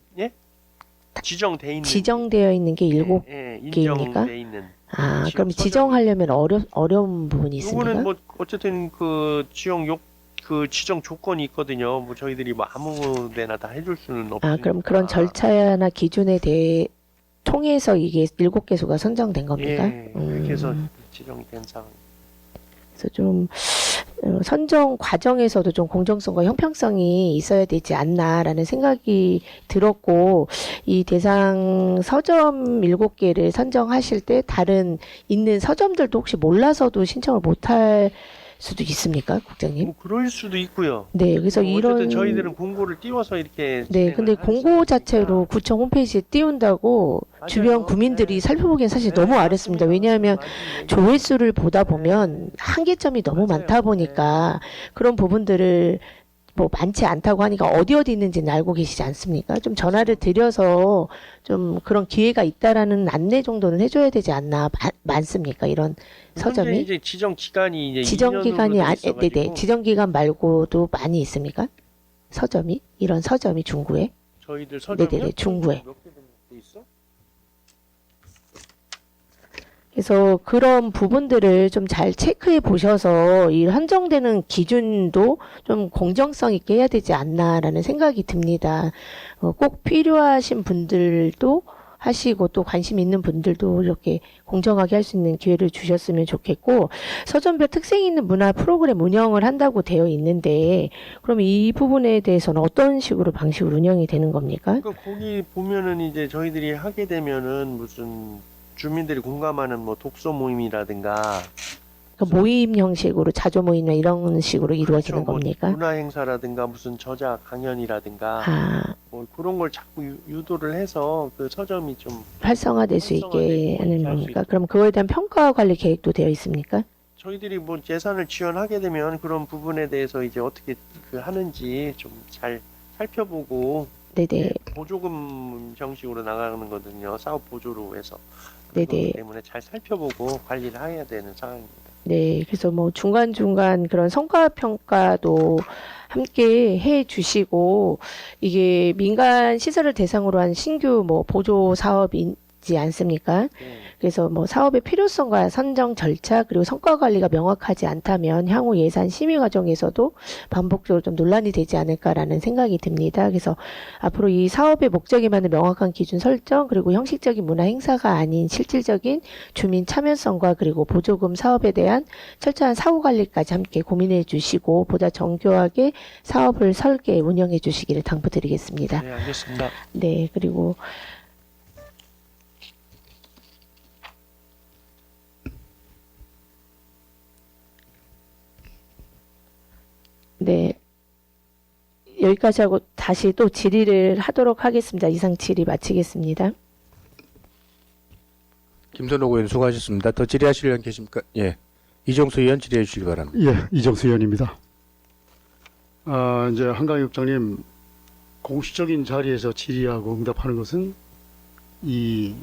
지정돼 있는 지정되어 있는 게 7. 예, 개입니까? 인정돼 있는 아, 지역 그럼 서점이. 지정하려면 어려운 부분이 있습니까? 요거는 뭐 어쨌든 그 그 지정 조건이 있거든요. 뭐 저희들이 뭐 아무 데나 다 해줄 수는 없으니까. 아, 그럼 그런 절차나 기준에 대해 통해서 이게 7개소가 선정된 겁니까? 예, 그렇게 해서 지정이 된 상황. 그래서 좀 선정 과정에서도 좀 공정성과 형평성이 있어야 되지 않나라는 생각이 들었고 이 대상 서점 7개를 선정하실 때 다른 있는 서점들도 혹시 몰라서도 신청을 못할 수도 있습니까, 국장님? 뭐 그럴 수도 있고요. 네, 그래서 뭐 어쨌든 이런 저희들은 공고를 띄워서 이렇게 네, 진행을 근데 할 공고 수가 자체로 있으니까. 구청 홈페이지에 띄운다고 맞아요. 주변 구민들이 네. 살펴보기엔 사실 네, 너무 어렵습니다. 맞습니다. 왜냐하면 맞아요. 조회수를 보다 보면 한계점이 너무 맞아요. 많다 보니까 그런 부분들을 뭐 많지 않다고 하니까 어디 있는지는 알고 계시지 않습니까? 좀 전화를 드려서 좀 그런 기회가 있다라는 안내 정도는 해줘야 되지 않나 많습니까? 이런 현재 서점이 이제 지정 기간이 이제 지정 2년으로 기간이 돼 네네 있어가지고 지정 기간 말고도 많이 있습니까? 서점이 이런 서점이 중구에 저희들 서점이 네네네, 중구에. 몇개 정도 돼 있어? 그래서 그런 부분들을 좀 잘 체크해 보셔서 이 한정되는 기준도 좀 공정성 있게 해야 되지 않나라는 생각이 듭니다. 꼭 필요하신 분들도 하시고 또 관심 있는 분들도 이렇게 공정하게 할 수 있는 기회를 주셨으면 좋겠고, 서점별 특색 있는 문화 프로그램 운영을 한다고 되어 있는데, 그럼 이 부분에 대해서는 어떤 식으로 방식으로 운영이 되는 겁니까? 그러니까 거기 보면은 이제 저희들이 하게 되면은 무슨 주민들이 공감하는 뭐 독서 모임이라든가 그러니까 모임 형식으로 자조 모임이나 이런 식으로 이루어지는 그렇죠. 뭐 겁니까? 문화 행사라든가 무슨 저자 강연이라든가 아, 뭐 그런 걸 자꾸 유도를 해서 그 서점이 좀 활성화될 수 있게 활성화되고 하는 이렇게 할수 겁니까? 있게. 그럼 그거에 대한 평가 관리 계획도 되어 있습니까? 저희들이 뭐 예산을 지원하게 되면 그런 부분에 대해서 이제 어떻게 그 하는지 좀 잘 살펴보고 네네. 보조금 형식으로 나가는 거거든요. 사업 보조로 해서. 네네. 그렇기 때문에 잘 살펴보고 관리를 해야 되는 상황입니다. 네, 그래서 뭐 중간중간 그런 성과 평가도 함께 해 주시고, 이게 민간 시설을 대상으로 한 신규 뭐 보조 사업이지 않습니까? 네. 그래서 뭐 사업의 필요성과 선정 절차 그리고 성과 관리가 명확하지 않다면 향후 예산 심의 과정에서도 반복적으로 좀 논란이 되지 않을까라는 생각이 듭니다. 그래서 앞으로 이 사업의 목적에 맞는 명확한 기준 설정 그리고 형식적인 문화 행사가 아닌 실질적인 주민 참여성과 그리고 보조금 사업에 대한 철저한 사후 관리까지 함께 고민해 주시고 보다 정교하게 사업을 설계 운영해 주시기를 당부드리겠습니다. 네, 알겠습니다. 네, 그리고 네, 여기까지 하고 다시 또 질의를 하도록 하겠습니다. 이상 질의 마치겠습니다. 김선호 의원 수고하셨습니다. 더 질의하실 의원 계십니까? 예. 이종수 의원 질의해 주시기 바랍니다. 예, 이정수 의원입니다. 이제 한강희 국장님, 공식적인 자리에서 질의하고 응답하는 것은 이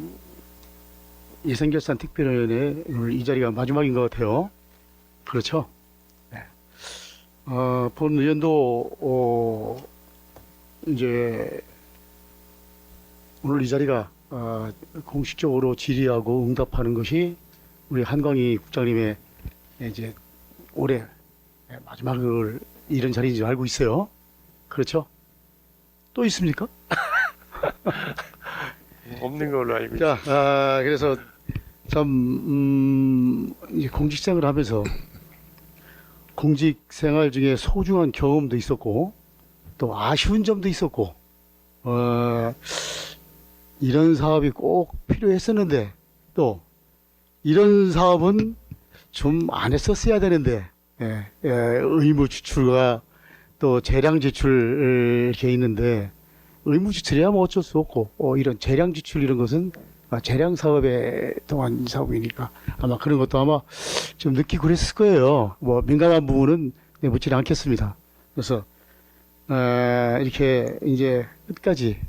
예산결산 특별위원회 오늘 이 자리가 마지막인 것 같아요. 그렇죠? 네. 본 의원도 이제 오늘 이 자리가 공식적으로 질의하고 응답하는 것이 우리 한강희 국장님의 이제 올해 마지막을 이런 자리인 줄 알고 있어요. 그렇죠? 또 있습니까? 없는 걸로 알고 있습니다. 자, 그래서 참 이제 공직생활을 하면서 공직 생활 중에 소중한 경험도 있었고 또 아쉬운 점도 있었고 이런 사업이 꼭 필요했었는데 또 이런 사업은 좀 안 했었어야 되는데 의무 지출과 또 재량 지출 이렇게 있는데 의무 지출이야 뭐 어쩔 수 없고 이런 재량 지출 이런 것은 재량 사업에 동한 사업이니까 아마 그런 것도 아마 좀 느끼고 그랬을 거예요. 뭐 민감한 부분은 묻지는 않겠습니다. 그래서 이렇게 이제 끝까지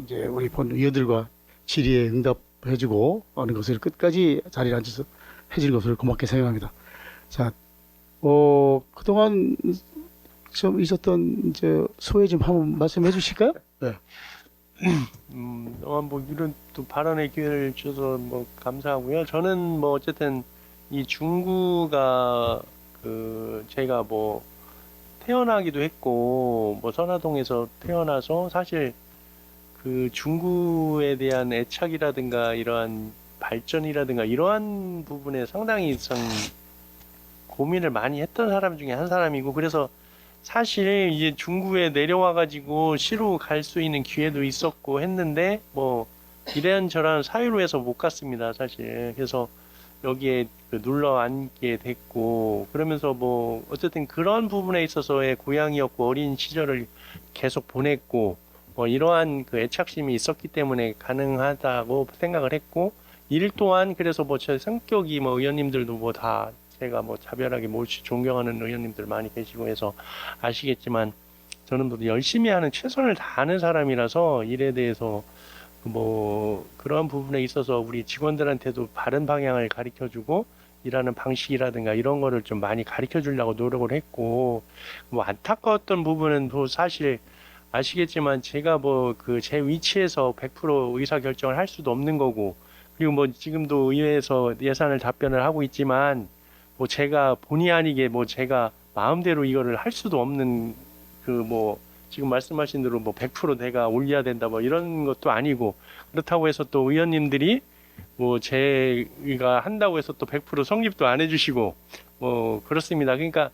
이제 우리 본 의원들과 질의에 응답해주고 하는 것을 끝까지 자리에 앉아서 해주는 것을 고맙게 생각합니다. 자, 그동안 좀 있었던 이제 소회 좀 한번 말씀해 주실까요? 네. 뭐 이런 또 발언의 기회를 주셔서 뭐 감사하고요. 저는 뭐 어쨌든 이 중구가 제가 뭐 태어나기도 했고 뭐 선화동에서 태어나서 사실 그 중구에 대한 애착이라든가 이러한 발전이라든가 이러한 부분에 상당히 좀 고민을 많이 했던 사람 중에 한 사람이고 그래서 사실 이제 중구에 내려와 가지고 시로 갈 수 있는 기회도 있었고 했는데 뭐 이래저런 사유로 해서 못 갔습니다 사실. 그래서 여기에 눌러 앉게 됐고 그러면서 뭐 어쨌든 그런 부분에 있어서의 고향이었고 어린 시절을 계속 보냈고 뭐 이러한 그 애착심이 있었기 때문에 가능하다고 생각을 했고 일 또한 그래서 뭐 제 성격이 뭐 의원님들도 뭐 다 제가 뭐 차별하게 몹시 존경하는 의원님들 많이 계시고 해서 아시겠지만 저는 뭐 열심히 하는 최선을 다하는 사람이라서 일에 대해서 뭐 그런 부분에 있어서 우리 직원들한테도 바른 방향을 가르쳐주고 일하는 방식이라든가 이런 거를 좀 많이 가르쳐 주려고 노력을 했고 뭐 안타까웠던 부분은 또 사실 아시겠지만 제가 뭐 그 제 위치에서 100% 의사 결정을 할 수도 없는 거고 그리고 뭐 지금도 의회에서 예산을 답변을 하고 있지만 뭐 제가 본의 아니게 뭐 제가 마음대로 이거를 할 수도 없는 그 뭐 지금 말씀하신 대로 뭐 100% 내가 올려야 된다 뭐 이런 것도 아니고, 그렇다고 해서 또 의원님들이 뭐 제가 한다고 해서 또 100% 성립도 안 해주시고 뭐 그렇습니다. 그러니까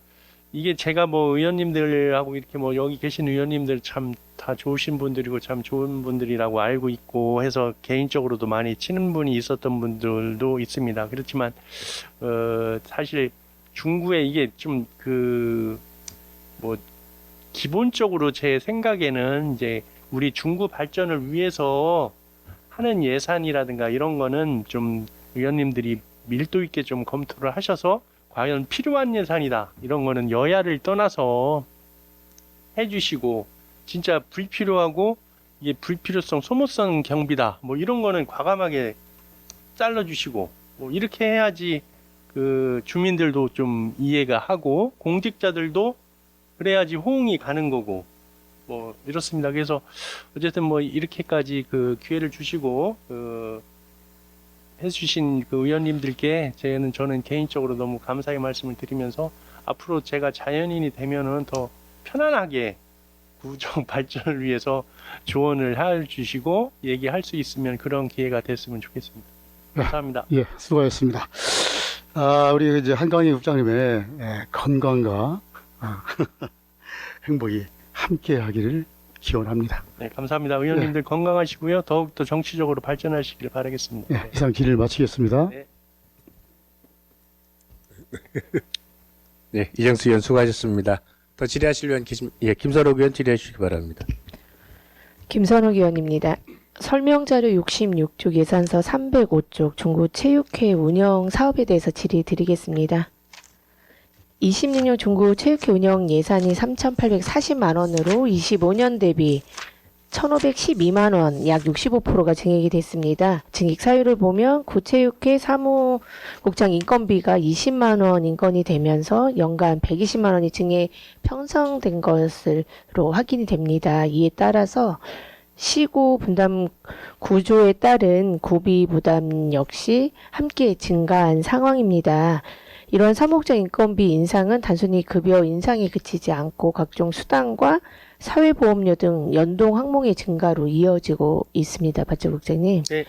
이게 제가 뭐 의원님들하고 이렇게 뭐 여기 계신 의원님들 참 다 좋으신 분들이고 참 좋은 분들이라고 알고 있고 해서 개인적으로도 많이 치는 분이 있었던 분들도 있습니다. 그렇지만 사실 중구에 이게 좀 뭐 기본적으로 제 생각에는 이제 우리 중구 발전을 위해서 하는 예산이라든가 이런 거는 좀 의원님들이 밀도 있게 좀 검토를 하셔서 과연 필요한 예산이다 이런 거는 여야를 떠나서 해주시고, 진짜 불필요하고 이게 불필요성 소모성 경비다 뭐 이런 거는 과감하게 잘라주시고, 뭐 이렇게 해야지 그 주민들도 좀 이해가 하고 공직자들도 그래야지 호응이 가는 거고 뭐 이렇습니다. 그래서 어쨌든 뭐 이렇게까지 그 기회를 주시고 해주신 그 의원님들께 저는 개인적으로 너무 감사의 말씀을 드리면서, 앞으로 제가 자연인이 되면은 더 편안하게 구정 발전을 위해서 조언을 해주시고 얘기할 수 있으면 그런 기회가 됐으면 좋겠습니다. 감사합니다. 예, 수고하셨습니다. 우리 이제 한강희 국장님의 건강과 행복이 함께하기를 기원합니다. 네, 감사합니다. 의원님들 건강하시고요. 더욱더 정치적으로 발전하시길 바라겠습니다. 예, 이상 질의를 마치겠습니다. 네. 네, 이정수 의원 수고하셨습니다. 더 질의하실 의원 김선욱 의원 질의해 주시기 바랍니다. 김선욱 의원입니다. 설명자료 66쪽 예산서 305쪽 중구 체육회 운영 사업에 대해서 질의 드리겠습니다. 26년 중구 체육회 운영 예산이 3,840만 원으로 25년 대비 1,512만 원, 약 65%가 증액이 됐습니다. 증액 사유를 보면 구체육회 사무국장 인건비가 20만 원 인건이 되면서 연간 120만 원이 증액 편성된 것으로 확인이 됩니다. 이에 따라서 시구 분담 구조에 따른 구비 부담 역시 함께 증가한 상황입니다. 이런 사무국장 인건비 인상은 단순히 급여 인상에 그치지 않고 각종 수당과 사회보험료 등 연동 항목의 증가로 이어지고 있습니다. 맞죠, 국장님? 네.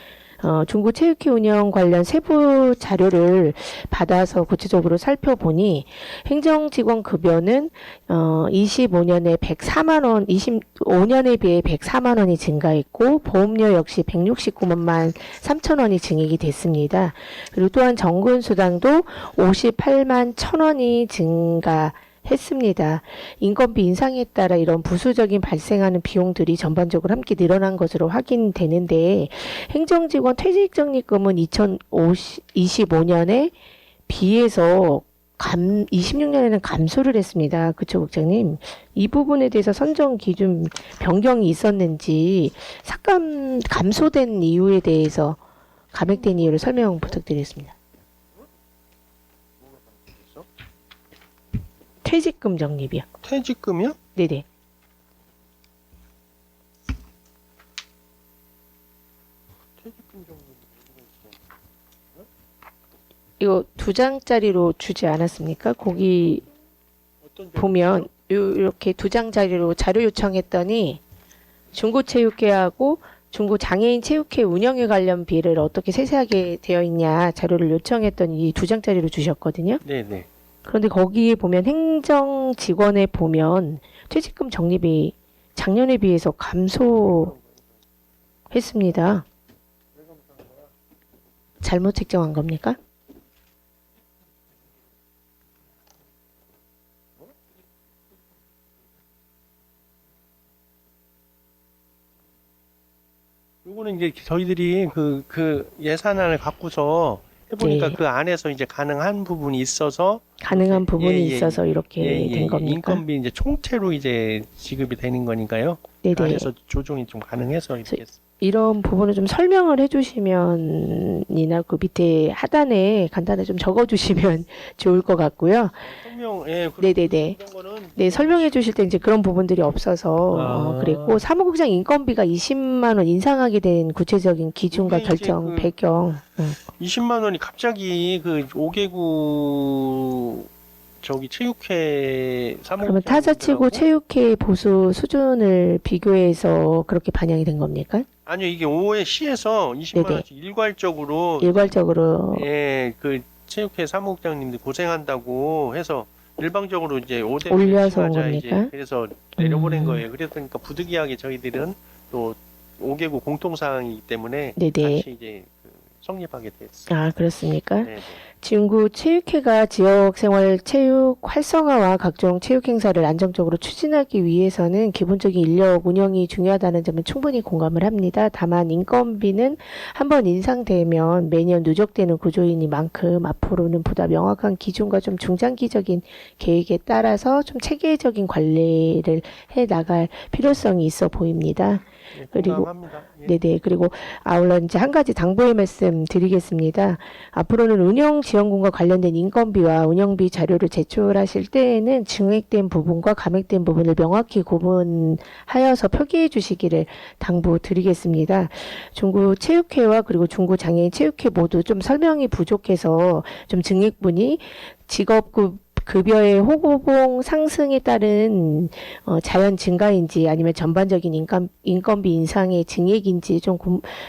중구 체육회 운영 관련 세부 자료를 받아서 구체적으로 살펴보니 행정직원 급여는 25년에 104만 원, 25년에 비해 104만 원이 증가했고 보험료 역시 169만 3천 원이 증액이 됐습니다. 그리고 또한 정근 수당도 58만 1천 원이 증가했습니다. 인건비 인상에 따라 이런 부수적인 발생하는 비용들이 전반적으로 함께 늘어난 것으로 확인되는데, 행정직원 퇴직적립금은 2025년에 비해서 26년에는 감소를 했습니다. 그쵸, 국장님? 이 부분에 대해서 선정 기준 변경이 있었는지, 삭감 감소된 이유에 대해서 감액된 이유를 설명 부탁드리겠습니다. 퇴직금 적립이요. 퇴직금이요? 네네. 퇴직금 정도 이거 2장짜리로 주지 않았습니까? 거기 어떤 보면 이렇게 2장짜리로 자료 요청했더니 중구체육회하고 중구장애인 체육회 운영에 관련 비를 어떻게 세세하게 되어 있냐 자료를 요청했더니 이 2장짜리로 주셨거든요. 네네. 그런데 거기에 보면 행정 직원에 보면 퇴직금 적립이 작년에 비해서 감소했습니다. 잘못 책정한 겁니까? 요거는 이제 저희들이 그 예산안을 갖고서 해보니까 네. 그 안에서 이제 가능한 부분이 있어서 가능한 부분이 예, 있어서 이렇게 된 겁니까? 인건비 이제 총체로 이제 지급이 되는 거니까요. 네네. 안에서 조정이 좀 가능해서 이렇게. 이런 부분을 좀 설명을 해주시면이나 그 밑에 하단에 간단히 좀 적어주시면 좋을 것 같고요. 설명, 예, 네네네. 그런 거는 네, 설명해 주실 때 이제 그런 부분들이 없어서 그랬고 사무국장 인건비가 20만 원 인상하게 된 구체적인 기준과 이게 이제 결정 배경. 20만 원이 갑자기 그 5개구 저기 체육회 사무국 그러면 타자치고 체육회 보수 수준을 비교해서 그렇게 반영이 된 겁니까? 아니요, 이게 5회 시에서 20만 네네. 원씩 일괄적으로 일괄적으로. 예, 그 체육회 사무국장님들 고생한다고 해서 일방적으로 이제 5대 올려서 온 겁니까? 그래서 내려보낸 음. 거예요. 그러니까 부득이하게 저희들은 또 5개국 공통사항이기 때문에 네네. 같이 이제 성립하게 됐어요. 아, 그렇습니까? 네, 네. 중구 체육회가 지역생활 체육 활성화와 각종 체육 행사를 안정적으로 추진하기 위해서는 기본적인 인력 운영이 중요하다는 점은 충분히 공감을 합니다. 다만 인건비는 한번 인상되면 매년 누적되는 구조이니만큼 앞으로는 보다 명확한 기준과 좀 중장기적인 계획에 따라서 좀 체계적인 관리를 해 나갈 필요성이 있어 보입니다. 네, 그리고- 공감합니다. 예. 네네. 그리고 아울러 이제 한 가지 당부의 말씀 드리겠습니다. 앞으로는 운영지원금과 관련된 인건비와 운영비 자료를 제출하실 때에는 증액된 부분과 감액된 부분을 명확히 구분하여서 표기해 주시기를 당부드리겠습니다. 중구 체육회와 그리고 중구 장애인 체육회 모두 좀 설명이 부족해서 좀 증액분이 급여의 호봉 상승에 따른 자연 증가인지 아니면 전반적인 인건비 인상의 증액인지 좀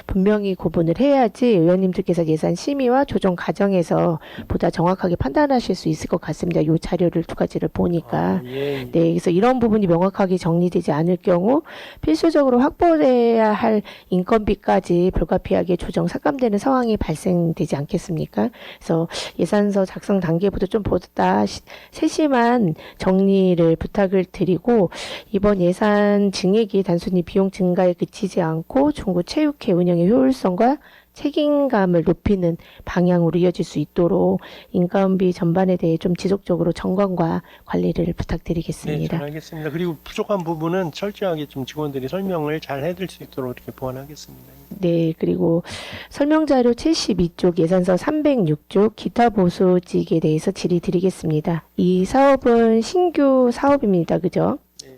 분명히 구분을 해야지 의원님들께서 예산 심의와 조정 과정에서 보다 정확하게 판단하실 수 있을 것 같습니다. 이 자료를 두 가지를 보니까. 아, 예, 예. 네, 그래서 이런 부분이 명확하게 정리되지 않을 경우 필수적으로 확보해야 할 인건비까지 불가피하게 조정 삭감되는 상황이 발생되지 않겠습니까? 그래서 예산서 작성 단계부터 좀 보다 세심한 정리를 부탁을 드리고 이번 예산 증액이 단순히 비용 증가에 그치지 않고 중구 체육회 운영의 효율성과 책임감을 높이는 방향으로 이어질 수 있도록 인건비 전반에 대해 좀 지속적으로 점검과 관리를 네, 부탁드리겠습니다. 잘 알겠습니다. 그리고 부족한 부분은 철저하게 좀 직원들이 설명을 잘 해드릴 수 있도록 이렇게 보완하겠습니다. 네, 그리고 설명자료 72쪽 예산서 306쪽 기타 보수직에 대해서 질의드리겠습니다. 이 사업은 신규 사업입니다. 그죠? 네.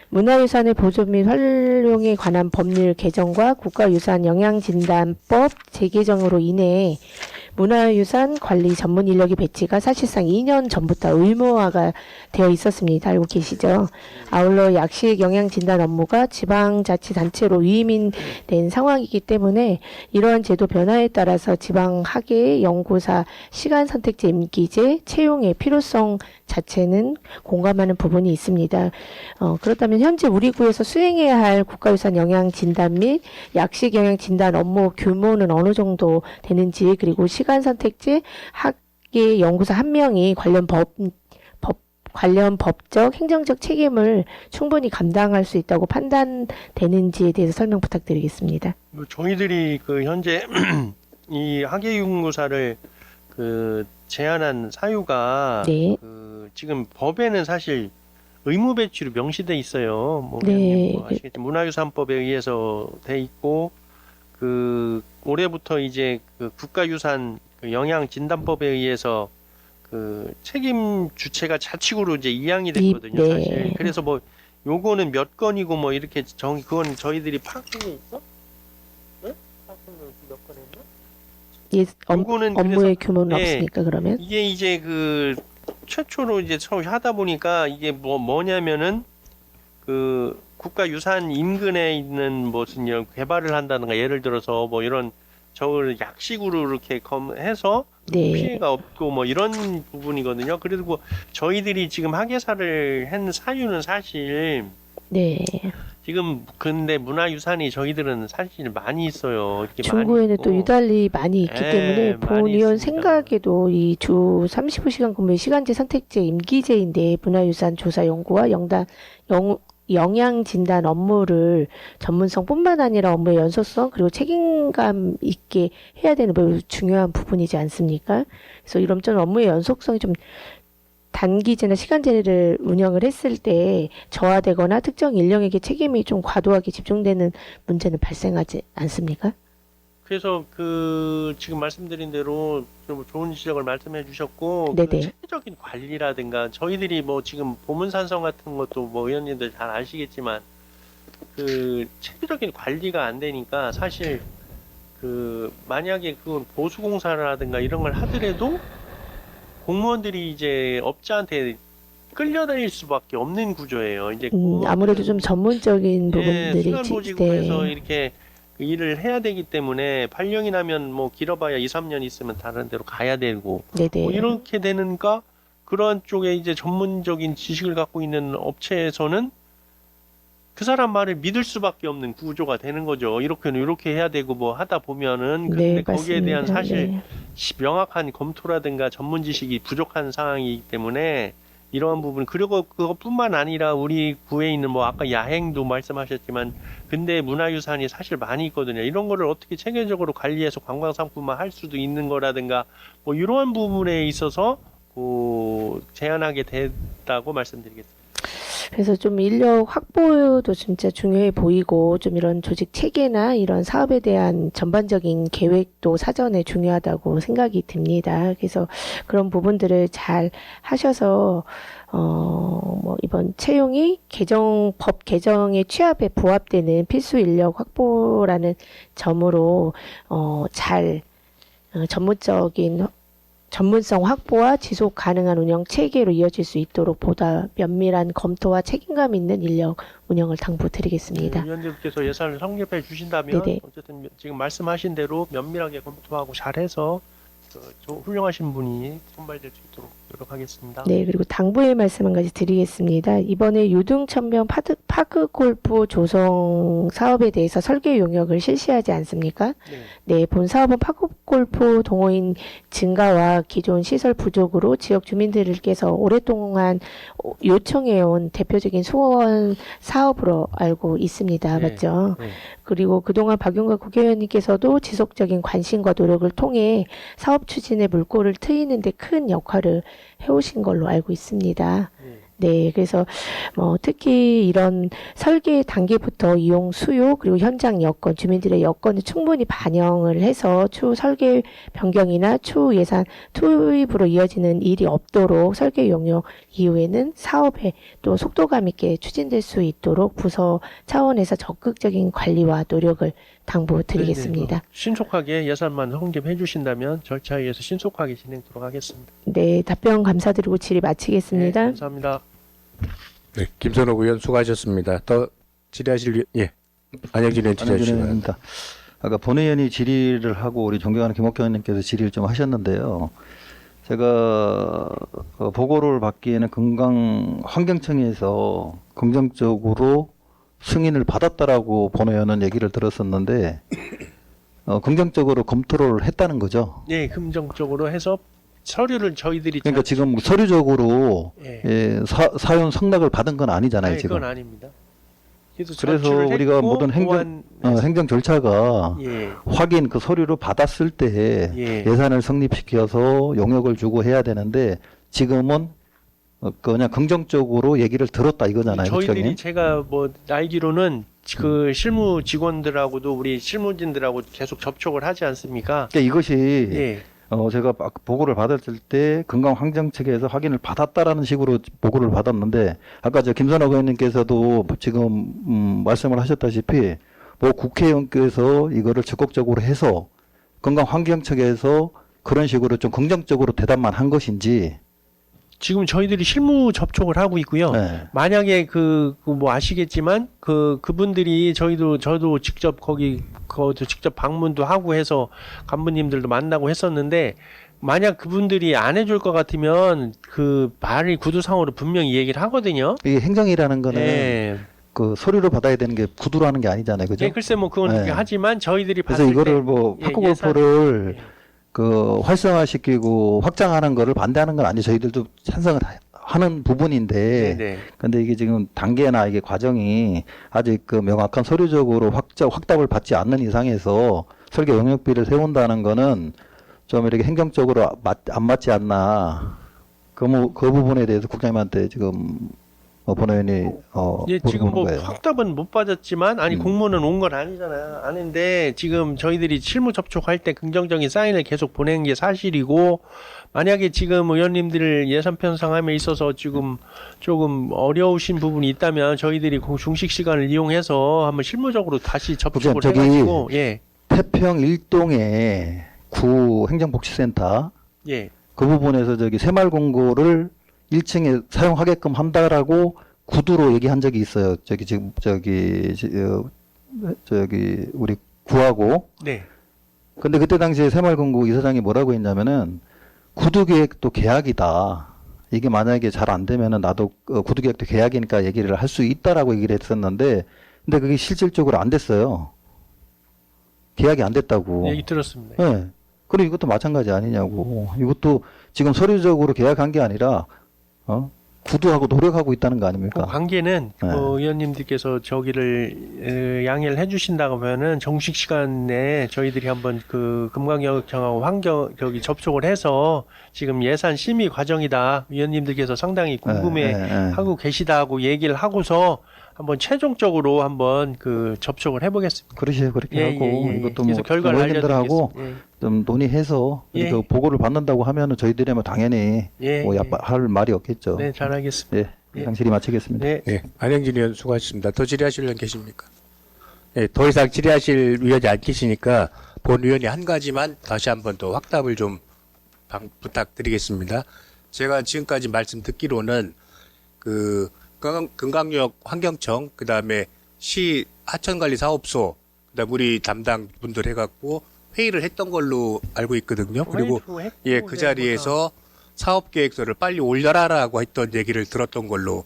문화유산의 보존 및 활용에 관한 법률 개정과 국가유산 영향진단법 재개정으로 인해 문화유산 관리 전문 인력의 배치가 사실상 2년 전부터 의무화가 되어 있었습니다. 알고 계시죠? 아울러 약식 영향진단 업무가 지방자치단체로 위임된 상황이기 때문에 이러한 제도 변화에 따라서 지방학예, 연구사, 시간선택제 임기제, 채용의 필요성 자체는 공감하는 부분이 있습니다. 그렇다면 현재 우리 구에서 수행해야 할 국가유산 영향진단 및 약식 영향진단 업무 규모는 어느 정도 되는지 그리고 시간선택제 학예 연구사 한 명이 관련 법적, 행정적 책임을 충분히 감당할 수 있다고 판단되는지에 대해서 설명 부탁드리겠습니다. 뭐 저희들이 그 현재 이 학예연구사를 그 제안한 사유가 네. 그 지금 법에는 사실 의무 배치로 명시돼 있어요. 뭐, 네. 뭐 아시겠지만 문화유산법에 의해서 돼 있고 그 올해부터 이제 그 국가유산 그 영향진단법에 의해서 그 책임 주체가 자치구로 이제 이양이 됐거든요, 네. 사실. 그래서 뭐 요거는 몇 건이고 뭐 이렇게 그건 저희들이 파악한 게 있어? 네? 파악한 몇 건 했나? 예, 요거는 업무의 그래서 규모는 네. 없으니까 그러면 이게 이제 그 최초로 이제 처음 하다 보니까 이게 뭐냐면은 그 국가유산 인근에 있는 무슨 이런 개발을 한다든가 예를 들어서 뭐 이런 저걸 약식으로 이렇게 해서 네. 피해가 없고 뭐 이런 부분이거든요. 그리고 저희들이 지금 학예사를 한 사유는 사실 네. 지금 근데 문화유산이 저희들은 사실 많이 있어요. 이렇게 중구에는 많이 또 있고. 유달리 많이 있기 네, 때문에 본 많이 의원 있습니다. 생각에도 이 주 35시간 근무의 시간제 선택제 임기제인데 문화유산 조사 연구와 영양 진단 업무를 전문성뿐만 아니라 업무의 연속성 그리고 책임감 있게 해야 되는 매우 중요한 부분이지 않습니까? 그래서 이런 좀 업무의 연속성이 좀 단기제나 시간제를 운영을 했을 때 저하되거나 특정 인력에게 책임이 좀 과도하게 집중되는 문제는 발생하지 않습니까? 그래서 그 지금 말씀드린 대로 좀 좋은 지적을 말씀해 주셨고 네네. 그 체계적인 관리라든가 저희들이 뭐 지금 보문산성 같은 것도 뭐 의원님들 잘 아시겠지만 그 체계적인 관리가 안 되니까 사실 그 만약에 그건 보수공사라든가 이런 걸 하더라도 공무원들이 이제 업자한테 끌려다닐 수밖에 없는 구조예요. 이제 아무래도 좀 전문적인 예, 부분들이 순환보직에서 이렇게 일을 해야 되기 때문에 발령이 나면 뭐 길어봐야 2, 3년 있으면 다른 데로 가야 되고 네네. 뭐 이렇게 되는가 그런 쪽에 이제 전문적인 지식을 갖고 있는 업체에서는 그 사람 말을 믿을 수밖에 없는 구조가 되는 거죠. 이렇게는 이렇게 해야 되고 뭐 하다 보면은 근데 네, 거기에 대한 맞습니다. 사실 네. 명확한 검토라든가 전문 지식이 부족한 상황이기 때문에 이러한 부분 그리고 그것뿐만 아니라 우리 구에 있는 뭐 아까 야행도 말씀하셨지만 근대 문화유산이 사실 많이 있거든요. 이런 거를 어떻게 체계적으로 관리해서 관광상품화 할 수도 있는 거라든가 뭐 이러한 부분에 있어서 제한하게 됐다고 말씀드리겠습니다. 그래서 좀 인력 확보도 진짜 중요해 보이고 좀 이런 조직 체계나 이런 사업에 대한 전반적인 계획도 사전에 중요하다고 생각이 듭니다. 그래서 그런 부분들을 잘 하셔서 뭐 이번 채용이 법 개정의 취합에 부합되는 필수 인력 확보라는 점으로 잘 전문성 확보와 지속 가능한 운영 체계로 이어질 수 있도록 보다 면밀한 검토와 책임감 있는 인력 운영을 당부드리겠습니다. 위원님께서 예산을 성립해 주신다면 네네. 어쨌든 지금 말씀하신 대로 면밀하게 검토하고 잘해서 훌륭하신 분이 선발될 수 있도록 노력하겠습니다. 네, 그리고 당부의 말씀 한 가지 드리겠습니다. 이번에 유등천변 파크 골프 조성 사업에 대해서 설계 용역을 실시하지 않습니까? 네. 네, 본 사업은 파크 골프 동호인 증가와 기존 시설 부족으로 지역 주민들께서 오랫동안 요청해온 대표적인 소원 사업으로 알고 있습니다. 네. 맞죠? 네. 그리고 그동안 박용관 국회의원님께서도 지속적인 관심과 노력을 통해 사업 추진의 물꼬를 트이는 데 큰 역할을 해오신 걸로 알고 있습니다. 네, 그래서 특히 이런 설계 단계부터 이용 수요 그리고 현장 여건, 주민들의 여건을 충분히 반영을 해서 추후 설계 변경이나 추후 예산 투입으로 이어지는 일이 없도록 설계 용역 이후에는 사업에 또 속도감 있게 추진될 수 있도록 부서 차원에서 적극적인 관리와 노력을 당부드리겠습니다. 신속하게 예산만 성립해 주신다면 절차에 의해서 신속하게 진행토록 하겠습니다. 네, 답변 감사드리고 질의 마치겠습니다. 네, 감사합니다. 네, 김선호 의원 수고하셨습니다. 더 질의하실 안영진 의원 질의하시죠. 안녕하십니까. 아까 본의원이 질의를 하고 우리 존경하는 김옥경 의원님께서 질의를 좀 하셨는데요. 제가 보고를 받기에는 환경청에서 긍정적으로 승인을 받았다라고 본의원은 얘기를 들었었는데 긍정적으로 검토를 했다는 거죠. 네, 긍정적으로 해서 서류를 저희들이 그러니까 지금 서류적으로 예. 사용 성락을 받은 건 아니잖아요. 아니, 지금. 그건 아닙니다. 그래서 우리가 모든 행정 절차가 예. 확인 그 서류를 받았을 때 예. 예산을 성립시켜서 용역을 주고 해야 되는데 지금은 그냥 긍정적으로 얘기를 들었다 이거잖아요. 저희들이 국장님. 제가 뭐 알기로는 그 실무 직원들하고도 우리 실무진들하고 계속 접촉을 하지 않습니까? 그러니까 이것이 예. 제가 보고를 받았을 때 건강환경청에서 확인을 받았다라는 식으로 보고를 받았는데 아까 김선호 의원님께서도 지금 말씀을 하셨다시피 뭐 국회의원께서 이거를 적극적으로 해서 건강환경청에서 그런 식으로 좀 긍정적으로 대답만 한 것인지 지금 저희들이 실무 접촉을 하고 있고요. 네. 만약에 뭐 아시겠지만 그분들이 저도 직접 거기도 직접 방문도 하고 해서 간부님들도 만나고 했었는데 만약 그분들이 안 해줄 것 같으면 그 말이 구두상으로 분명히 얘기를 하거든요. 이게 행정이라는 거는 예. 그 서류로 받아야 되는 게 구두로 하는 게 아니잖아요. 그죠? 예, 글쎄 뭐 그건 네. 하지만 저희들이 그래서 봤을 이거를 때 뭐 예, 파크 골프를 활성화시키고 확장하는 거를 반대하는 건 아니죠. 저희들도 찬성을 하는 부분인데, 네. 근데 이게 지금 단계나 이게 과정이 아직 명확한 서류적으로 확답을 받지 않는 이상에서 설계 용역비를 세운다는 거는 좀 이렇게 행정적으로 안 맞지 않나. 그 부분에 대해서 국장님한테 지금 본의원이 예, 지금 물어보는 뭐 거예요. 확답은 못 받았지만 공문은 온 건 아니잖아요. 아닌데 지금 저희들이 실무 접촉할 때 긍정적인 사인을 계속 보낸 게 사실이고 만약에 지금 의원님들 예산 편성함에 있어서 지금 조금 어려우신 부분이 있다면 저희들이 중식 시간을 이용해서 한번 실무적으로 다시 접촉을 저기 해가지고 예. 태평 일동에 구 행정복지센터 예. 그 부분에서 저기 새마을 공고를 1층에 사용하게끔 한다라고 구두로 얘기한 적이 있어요. 저기 지금 저기 우리 구하고. 네. 근데 그때 당시에 새마을공고 이사장이 뭐라고 했냐면은 구두계획도 계약이다. 이게 만약에 잘 안 되면은 나도 구두계획도 계약이니까 얘기를 할 수 있다라고 얘기를 했었는데, 근데 그게 실질적으로 안 됐어요. 계약이 안 됐다고. 얘기 들었습니다. 네. 그리고 이것도 마찬가지 아니냐고. 이것도 지금 서류적으로 계약한 게 아니라 구두하고 노력하고 있다는 거 그 아닙니까? 관계는 네. 의원님들께서 저기를 양해를 해주신다고 하면은 정식 시간에 저희들이 한번 그 금강경하고 환경 저기 접촉을 해서 지금 예산 심의 과정이다. 위원님들께서 상당히 궁금해 하고 계시다고 얘기를 하고서 한번 최종적으로 한번 그 접촉을 해보겠습니다. 그러시죠. 그렇게 하고 이것도 뭐 그래서 결과를 의원님들하고 알려드리겠습니다. 좀 논의해서 예. 그 보고를 받는다고 하면은 저희들이 뭐 당연히 예, 뭐 예. 할 말이 없겠죠. 네, 잘 알겠습니다. 예, 예. 당신이 마치겠습니다. 네. 네, 안영진 의원 수고하셨습니다. 더 질의하실 의원 계십니까? 네, 더 이상 질의하실 의원이 안 계시니까 본 의원이 한 가지만 다시 한번 더 확답을 좀 부탁드리겠습니다. 제가 지금까지 말씀 듣기로는 그 금강역 환경청, 그 다음에 시 하천관리사업소, 그 다음 우리 담당 분들 해갖고 회의를 했던 걸로 알고 있거든요. 그리고 예, 그 자리에서 사업계획서를 빨리 올려라라고 했던 얘기를 들었던 걸로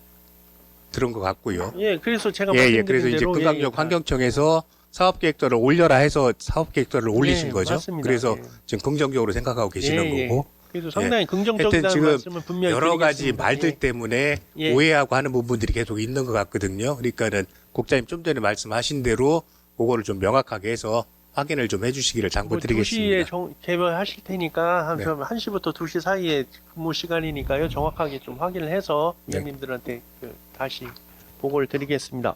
들은 것 같고요. 예, 그래서 제가 예, 말씀드린 예. 그래서 이제 대로 금강역 환경청에서 사업계획서를 올려라 해서 사업계획서를 올리신 예, 거죠. 맞습니다. 그래서 예. 지금 긍정적으로 생각하고 계시는 예, 예. 거고. 그래서 상당히 긍정적이다는 하여튼 지금 말씀을 분명히 여러 가지 드리겠습니다. 말들 예. 때문에 예. 오해하고 하는 부분들이 계속 있는 것 같거든요. 그러니까는 국장님 좀 전에 말씀하신 대로 그거를 좀 명확하게 해서 확인을 좀 해주시기를 뭐 당부드리겠습니다. 2시에 개별하실 테니까 한 네. 1시부터 2시 사이에 근무 시간이니까요. 정확하게 좀 확인을 해서 네. 위원님들한테 다시 보고를 드리겠습니다.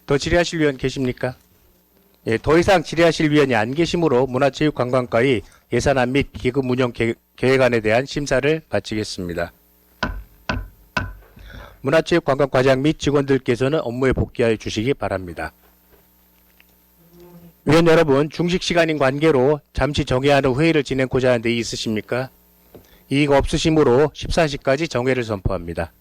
더 질의하실 위원 계십니까? 예, 더 이상 질의하실 위원이 안 계시므로 문화체육관광과의 예산안 및 기금 운영 계획안에 대한 심사를 마치겠습니다. 문화체육관광과장 및 직원들께서는 업무에 복귀하여 주시기 바랍니다. 위원 여러분, 중식 시간인 관계로 잠시 정해야 하는 회의를 진행고자 하는 데 있으십니까? 이의가 없으시므로 14시까지 정회를 선포합니다.